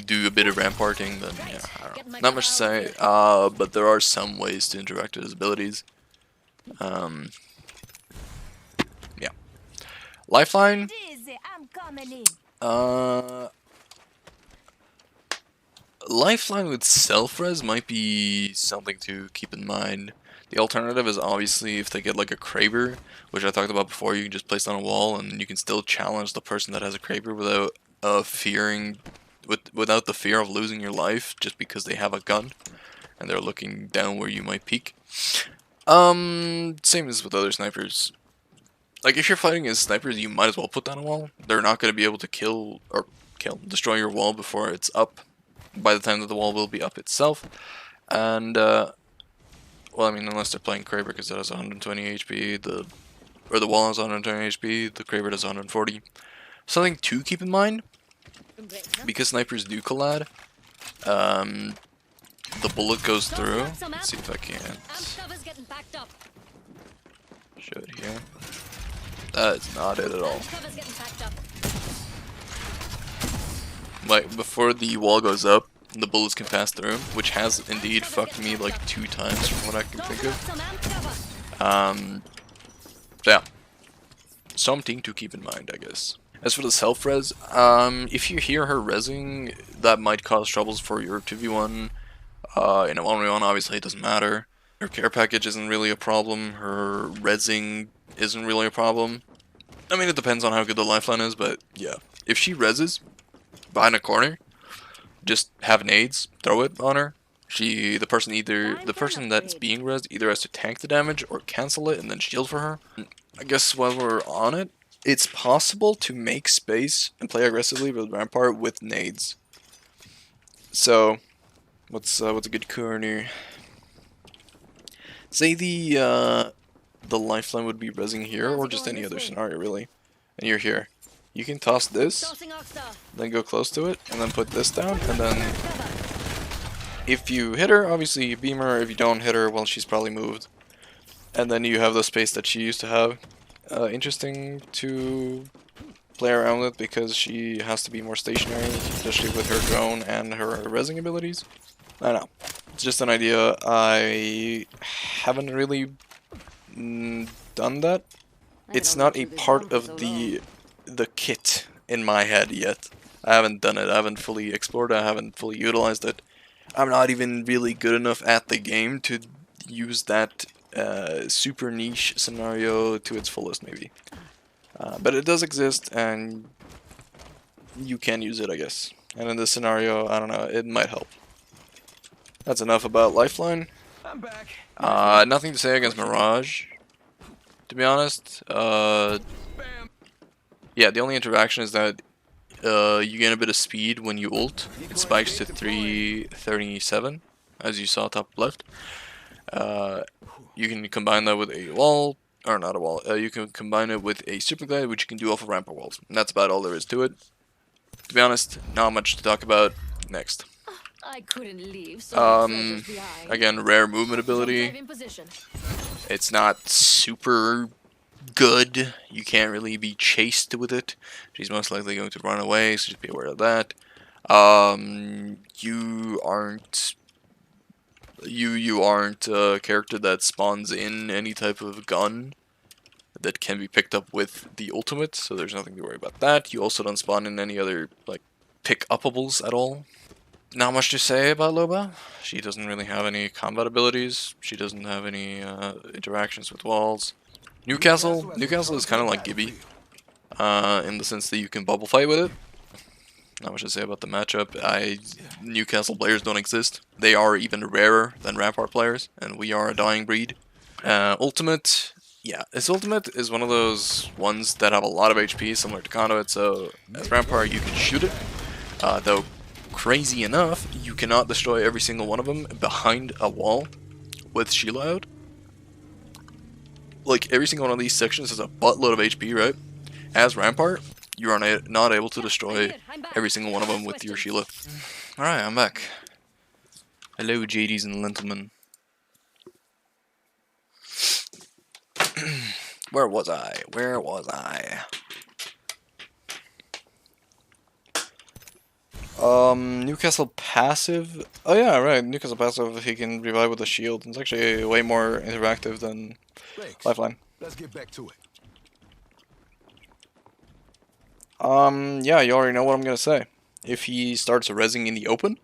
do a bit of ramparting, then yeah, I don't know. Not much to say. But there are some ways to interact with his abilities. Yeah. Lifeline. Lifeline with self-res might be something to keep in mind. The alternative is obviously if they get like a Kraber, which I talked about before, you can just place on a wall and you can still challenge the person that has a Kraber without without the fear of losing your life just because they have a gun and they're looking down where you might peek. Same as with other snipers. Like if you're fighting as snipers, you might as well put down a wall. They're not going to be able to destroy your wall before it's up. By the time that the wall will be up itself, and well, I mean, unless they're playing Kraber because it has 120 HP, the wall has 120 HP, the Kraber does 140. Something to keep in mind, because snipers do collide. The bullet goes through. Let's see if I can't show it here. That's not it at all. Like, before the wall goes up, the bullets can pass through, which has indeed fucked me like 2 times from what I can think of. Yeah. Something to keep in mind, I guess. As for the self-res, if you hear her rezzing, that might cause troubles for your 2v1. In a 1v1, obviously, it doesn't matter. Her care package isn't really a problem. Her rezzing isn't really a problem. I mean, it depends on how good the lifeline is, but yeah. If she rezzes behind a corner, just have nades, throw it on her. The person that's being rezzed either has to tank the damage or cancel it and then shield for her. I guess while we're on it, it's possible to make space and play aggressively with Rampart with nades. So, what's a good corner? Say the lifeline would be rezzing here, or just any other scenario really, and you're here. You can toss this, then go close to it, and then put this down, and then if you hit her, obviously you beam her. If you don't hit her, well, she's probably moved. And then you have the space that she used to have. Interesting to play around with because she has to be more stationary, especially with her drone and her rezzing abilities. I don't know. It's just an idea. I haven't really done that. It's not a part of the kit in my head yet. I haven't done it. I haven't fully explored it. I haven't fully utilized it. I'm not even really good enough at the game to use that super niche scenario to its fullest, maybe. But it does exist, and you can use it, I guess. And in this scenario, I don't know, it might help. That's enough about Lifeline. I'm back. Nothing to say against Mirage, to be honest. Yeah, the only interaction is that you gain a bit of speed when you ult. It spikes to 337. as you saw top left. You can combine that with a wall, or not a wall, you can combine it with a super glide, which you can do off of Rampart walls. And that's about all there is to it. To be honest, not much to talk about. Next. I couldn't leave, so my pleasure's behind. Again, rare movement ability. Drive in position. It's not super good. You can't really be chased with it. She's most likely going to run away, so just be aware of that. You aren't a character that spawns in any type of gun that can be picked up with the ultimate, so there's nothing to worry about that. You also don't spawn in any other like pick-upables at all. Not much to say about Loba. She doesn't really have any combat abilities. She doesn't have any interactions with walls. Newcastle is kind of like Gibby, in the sense that you can bubble fight with it. Not much to say about the matchup. Newcastle players don't exist. They are even rarer than Rampart players, and we are a dying breed. Ultimate, yeah, its ultimate is one of those ones that have a lot of HP, similar to Conduit. So as Rampart, you can shoot it, though. Crazy enough, you cannot destroy every single one of them behind a wall with Sheila out. Like, every single one of these sections has a buttload of HP, right? As Rampart, you are not able to destroy every single one of them with your Sheila. Alright, I'm back. Hello, JDs and gentlemen. Where was I? Where was I? Newcastle passive. Oh yeah, right. Newcastle passive. He can revive with a shield. It's actually way more interactive than Lifeline. Let's get back to it. Yeah, you already know what I'm gonna say. If he starts rezzing in the open,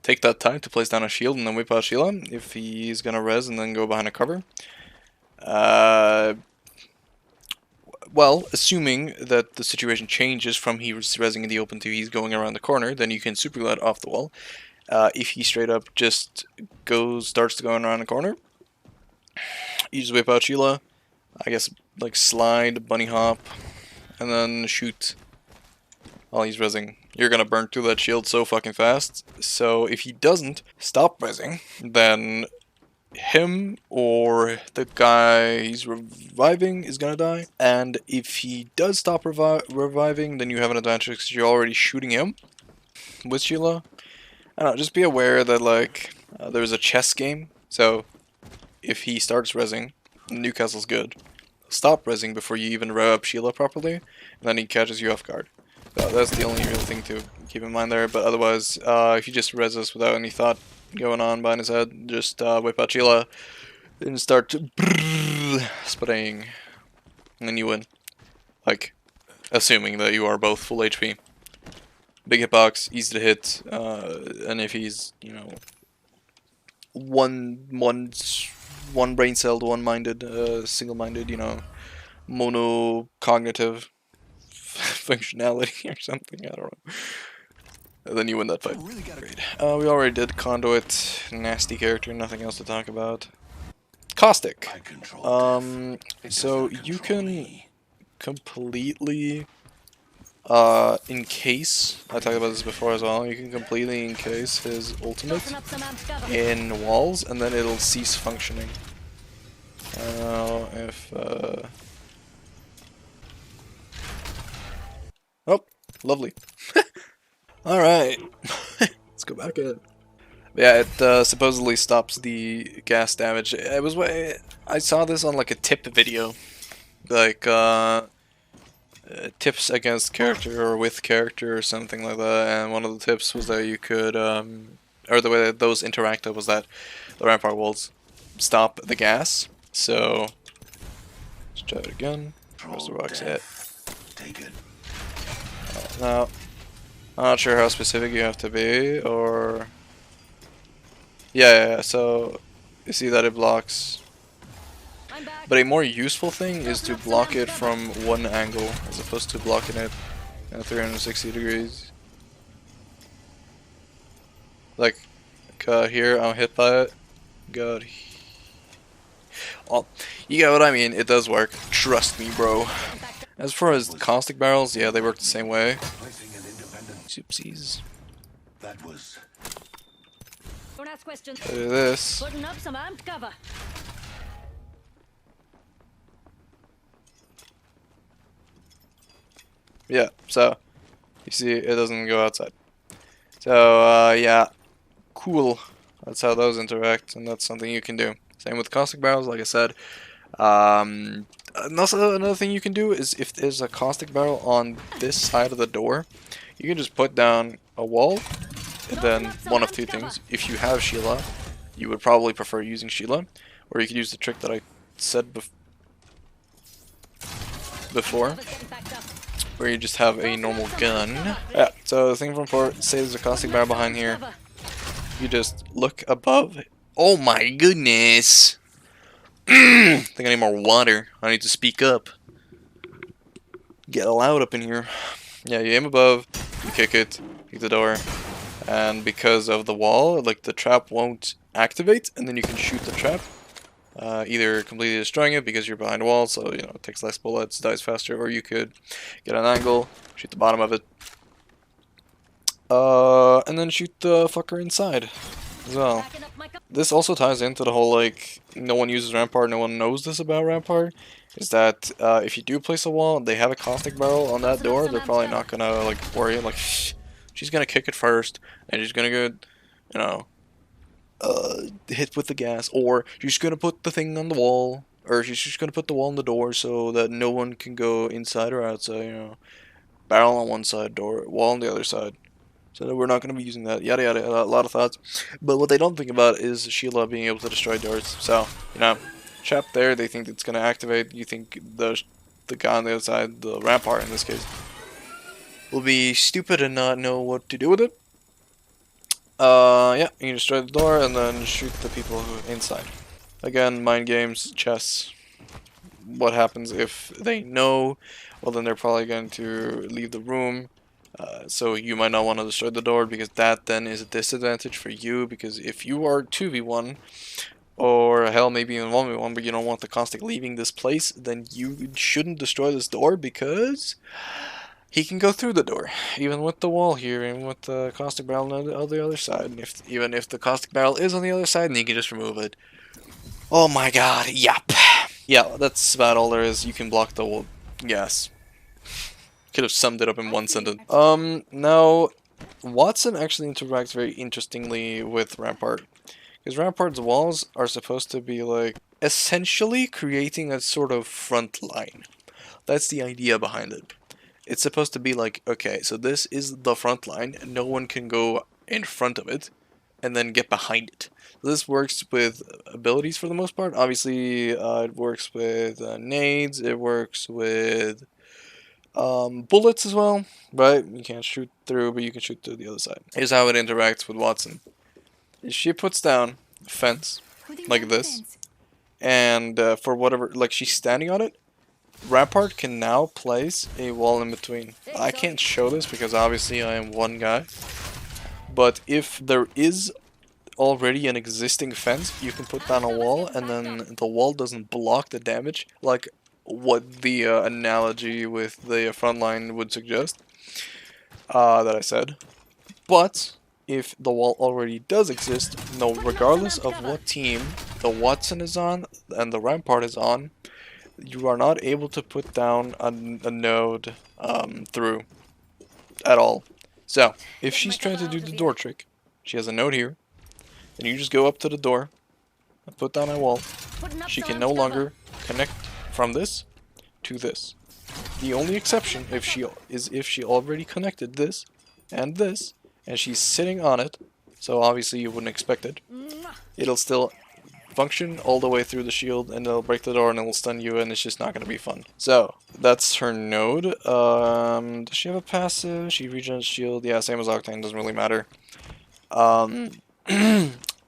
take that time to place down a shield and then whip out Sheila. If he's gonna rez and then go behind a cover, well, assuming that the situation changes from he's rezzing in the open to he's going around the corner, then you can super glide off the wall. If he straight up just starts to go around the corner, you just whip out Sheila, I guess, like slide, bunny hop, and then shoot while he's rezzing. You're gonna burn through that shield so fucking fast. So if he doesn't stop rezzing, then him or the guy he's reviving is gonna die. And if he does stop reviving, then you have an advantage because you're already shooting him with Sheila. I don't know, just be aware that like there's a chess game. So if he starts rezzing, Newcastle's good. Stop rezzing before you even rev up Sheila properly, and then he catches you off guard. So that's the only real thing to keep in mind there. But otherwise, if you just res us without any thought going on behind his head, just whip out Sheila and start spraying, and then you win. Like, assuming that you are both full HP. Big hitbox, easy to hit, and if he's, you know, one brain celled, one-minded, single-minded, you know, monocognitive functionality or something, I don't know. And then you win that fight. Great. We already did Conduit, nasty character, nothing else to talk about. Caustic. So you can completely encase, I talked about this before as well, you can completely encase his ultimate in walls and then it'll cease functioning. I don't know if oh, lovely. Alright. Let's go back in. Yeah, it supposedly stops the gas damage. I saw this on like a tip video. Like tips against character or with character or something like that, and one of the tips was that you could or the way that those interacted was that the Rampart walls stop the gas. So let's try it again. Where's the rocks at? Take it. Now, I'm not sure how specific you have to be, or yeah, so you see that it blocks. But a more useful thing is to block it from one angle as opposed to blocking it at 360 degrees. Like here, I'm hit by it. God. Oh, you get what I mean. It does work. Trust me, bro. As far as the caustic barrels, yeah, they work the same way. Oopsies. That was Don't ask questions. Do this. Putting up some amped cover. Yeah, so you see it doesn't go outside. So yeah, cool. That's how those interact, and that's something you can do. Same with caustic barrels, like I said. And also another thing you can do is if there's a caustic barrel on this side of the door, you can just put down a wall, and then one of two things. If you have Sheila, you would probably prefer using Sheila, or you could use the trick that I said before, where you just have a normal gun. Yeah, so the thing from port, say there's a caustic barrel behind here, you just look above. Oh my goodness! I think I need more water. I need to speak up. Get loud up in here. Yeah, you aim above, you kick it, kick the door, and because of the wall, like the trap won't activate, and then you can shoot the trap. Either completely destroying it because you're behind a wall, so you know it takes less bullets, dies faster, or you could get an angle, shoot the bottom of it, and then shoot the fucker inside as well. This also ties into the whole like no one uses Rampart, no one knows this about Rampart. Is that if you do place a wall, they have a caustic barrel on that door, they're probably not gonna like worry like she's gonna kick it first, and she's gonna go, you know, hit with the gas, or she's gonna put the thing on the wall, or she's just gonna put the wall on the door so that no one can go inside or outside. You know, barrel on one side, door, wall on the other side. So we're not going to be using that, yada yada, a lot of thoughts. But what they don't think about is Sheila being able to destroy doors. So, you know, trap there, they think it's going to activate. You think the guy on the other side, the Rampart in this case, will be stupid and not know what to do with it. Yeah, you can destroy the door and then shoot the people who inside. Again, mind games, chess. What happens if they know? Well, then they're probably going to leave the room. So you might not want to destroy the door, because that then is a disadvantage for you, because if you are 2v1, or hell maybe even 1v1, but you don't want the caustic leaving this place, then you shouldn't destroy this door, because he can go through the door, even with the wall here, and with the caustic barrel on the other side. And even if the caustic barrel is on the other side, then you can just remove it. Oh my god, yep. Yeah, that's about all there is. You can block the wall. Yes. Could have summed it up in one sentence. Now, Watson actually interacts very interestingly with Rampart. Because Rampart's walls are supposed to be like, essentially creating a sort of front line. That's the idea behind it. It's supposed to be like, okay, so this is the front line, and no one can go in front of it, and then get behind it. This works with abilities for the most part. Obviously, it works with nades, it works with bullets as well, right? You can't shoot through, but you can shoot through the other side. Here's how it interacts with Watson. She puts down a fence like this, and for whatever, like she's standing on it, Rampart can now place a wall in between. I can't show this because obviously I am one guy, but if there is already an existing fence, you can put down a wall, and then the wall doesn't block the damage, like what the analogy with the front line would suggest, that I said. But if the wall already does exist, no, regardless of what team the Watson is on and the Rampart is on, you are not able to put down a node through at all. So if she's trying to do the door trick, she has a node here, and you just go up to the door and put down a wall. She can no longer connect from this to this. The only exception if she already connected this, and she's sitting on it, so obviously you wouldn't expect it. It'll still function all the way through the shield, and it'll break the door and it'll stun you, and it's just not gonna be fun. So that's her node. Does she have a passive? She regens shield. Yeah, same as Octane, doesn't really matter.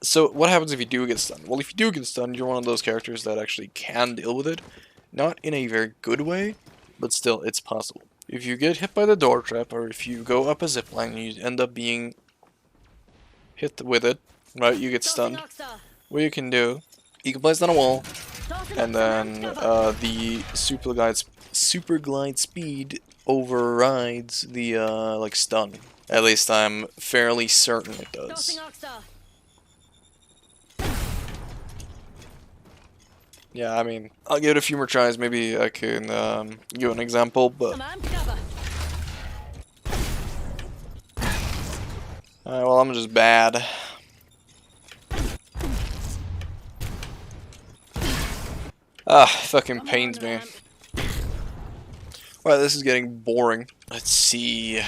So what happens if you do get stunned? Well, if you do get stunned, you're one of those characters that actually can deal with it. Not in a very good way, but still, it's possible. If you get hit by the door trap, or if you go up a zipline and you end up being hit with it, right, you get stunned. What you can do, you can place down a wall, and then the super glide speed overrides the like stun. At least I'm fairly certain it does. Yeah, I mean, I'll give it a few more tries. Maybe I can give an example, but Some armed cover. well, I'm just bad. Ah, fucking Come pains on, me. Ramp. Alright, this is getting boring. Let's see.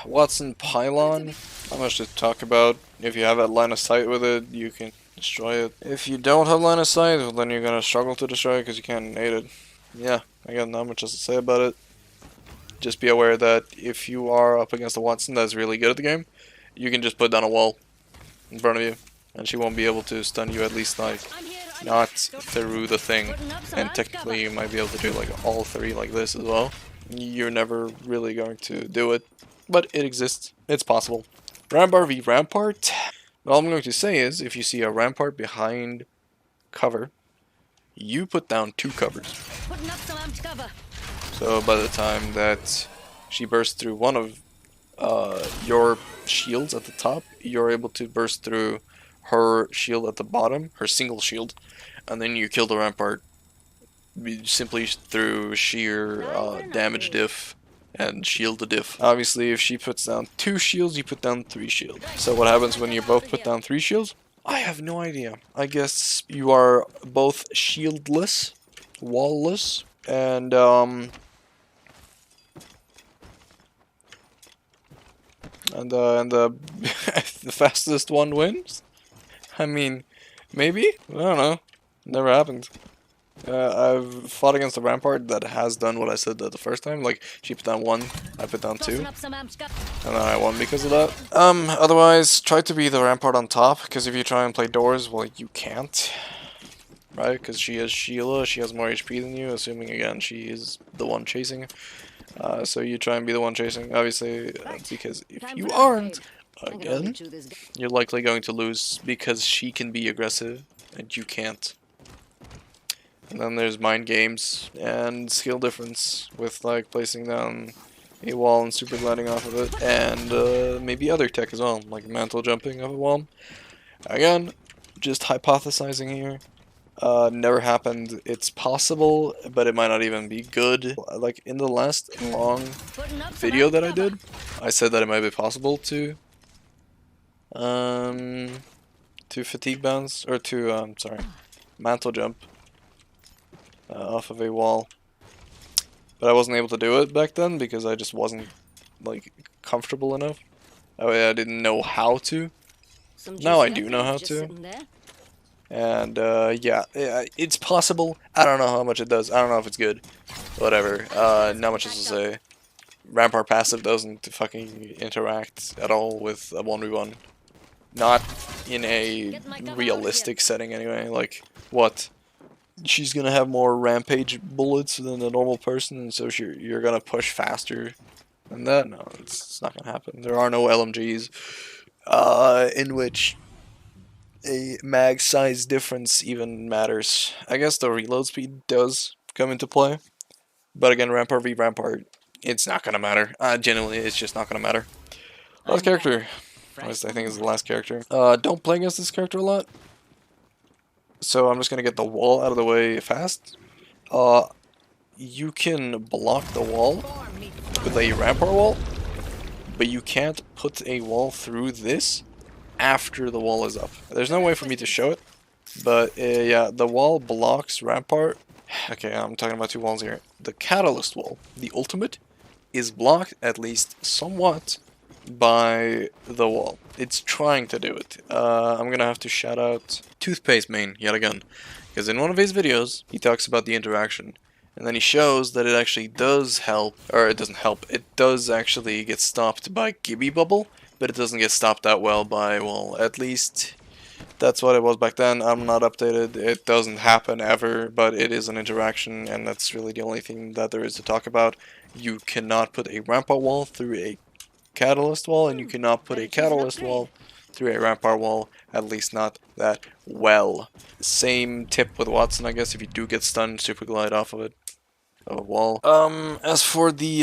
Watson Pylon. Not much to talk about. If you have a line of sight with it, you can destroy it. If you don't have line of sight, well, then you're gonna struggle to destroy it because you can't nade it. Yeah, I got not much else to say about it. Just be aware that if you are up against a Watson that's really good at the game, you can just put down a wall in front of you, and she won't be able to stun you, at least like I'm here. not through the thing. Putting up some And armed technically you cover. might be able to do like all three like this as well. You're never really going to do it, but it exists. It's possible. Rampart v Rampart. All I'm going to say is, if you see a Rampart behind cover, you put down 2 covers. Putting up some armed cover. So by the time that she bursts through one of your shields at the top, you're able to burst through her shield at the bottom, her single shield, and then you kill the Rampart simply through sheer damage diff and shield diff. Obviously, if she puts down 2 shields, you put down 3 shields. So what happens when you both put down 3 shields? I have no idea. I guess you are both shieldless, wallless, and the the fastest one wins. I mean, maybe? I don't know. Never happened. I've fought against a Rampart that has done what I said the first time. Like, she put down 1, I put down 2, Tossing up some armed cover. and then I won because of that. Otherwise, try to be the Rampart on top, because if you try and play doors, well, you can't. Right? Because she has Sheila, she has more HP than you, assuming, again, she is the one chasing. So you try and be the one chasing, obviously, because if Time you for an aren't, upgrade. I can only again, chew this guy. you're likely going to lose because she can be aggressive and you can't. And then there's mind games and skill difference with like placing down a wall and super gliding off of it, and maybe other tech as well, like mantle jumping off a wall. Again, just hypothesizing here. Never happened. It's possible, but it might not even be good. Like in the last long Putting up some video armed that I cover. did, I said that it might be possible to fatigue bounce, or to sorry, mantle jump off of a wall, but I wasn't able to do it back then because I just wasn't like comfortable enough. I didn't know how to. Some Now I juicy do know upgrades how just to. sitting there. And yeah, it's possible. I don't know how much it does. I don't know if it's good. Whatever. Not much else to say. Rampart passive doesn't fucking interact at all with a 1v1. Not in a realistic setting anyway. Like, what? She's gonna have more rampage bullets than a normal person, and so you're gonna push faster than that? No, it's not gonna happen. There are no LMGs in which a mag size difference even matters. I guess the reload speed does come into play, but again, Rampart v Rampart, it's not gonna matter. Genuinely, it's just not gonna matter. Last character. At least I think it's the last character. Don't play against this character a lot, so I'm just gonna get the wall out of the way fast. You can block the wall with a Rampart wall, but you can't put a wall through this after the wall is up. There's no way for me to show it, but yeah, the wall blocks Rampart. Okay, I'm talking about 2 walls here. The Catalyst wall, the ultimate, is blocked at least somewhat by the wall. It's trying to do it. I'm gonna have to shout out Toothpaste Main yet again, because in one of his videos he talks about the interaction, and then he shows that it actually does help, or it doesn't help, it does actually get stopped by Gibby Bubble, but it doesn't get stopped that well by, well, at least that's what it was back then. I'm not updated. It doesn't happen ever, but it is an interaction, and that's really the only thing that there is to talk about. You cannot put a Rampart wall through a Catalyst wall, and you cannot put a Catalyst wall through a Rampart wall, at least not that well. Same tip with Watson, I guess. If you do get stunned, super glide off of it, of a wall. As for the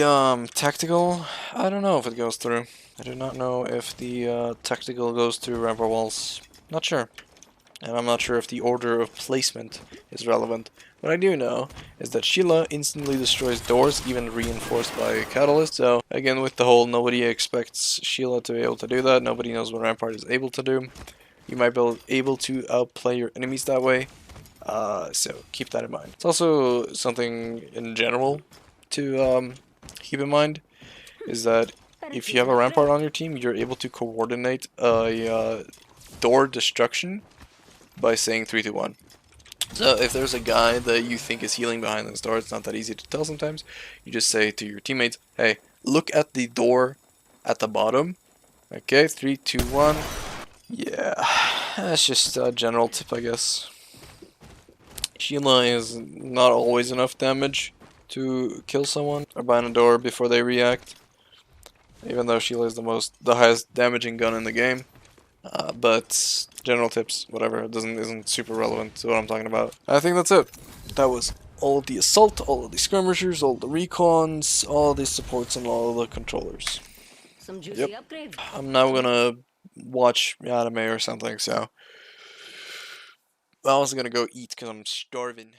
tactical, I don't know if it goes through. I do not know if the tactical goes through Rampart walls. Not sure. and I'm not sure if the order of placement is relevant. What I do know is that Sheila instantly destroys doors, even reinforced by Catalyst. So again, with the whole nobody expects Sheila to be able to do that, nobody knows what Rampart is able to do. You might be able to outplay your enemies that way. So keep that in mind. It's also something in general to keep in mind, is that if you have a Rampart on your team, you're able to coordinate a door destruction by saying 3, 2, 1. So if there's a guy that you think is healing behind this door, it's not that easy to tell sometimes. You just say to your teammates, hey, look at the door at the bottom. Okay, 3, 2, 1. Yeah, that's just a general tip, I guess. Sheila is not always enough damage to kill someone or bind a door before they react. Even though Sheila is the highest damaging gun in the game. But general tips, whatever, isn't super relevant to what I'm talking about. I think that's it. That was all of the assault, all of the skirmishers, all the recons, all the supports, and all the controllers. Some juicy upgrade. I'm now gonna watch anime or something, so I was gonna go eat because I'm starving.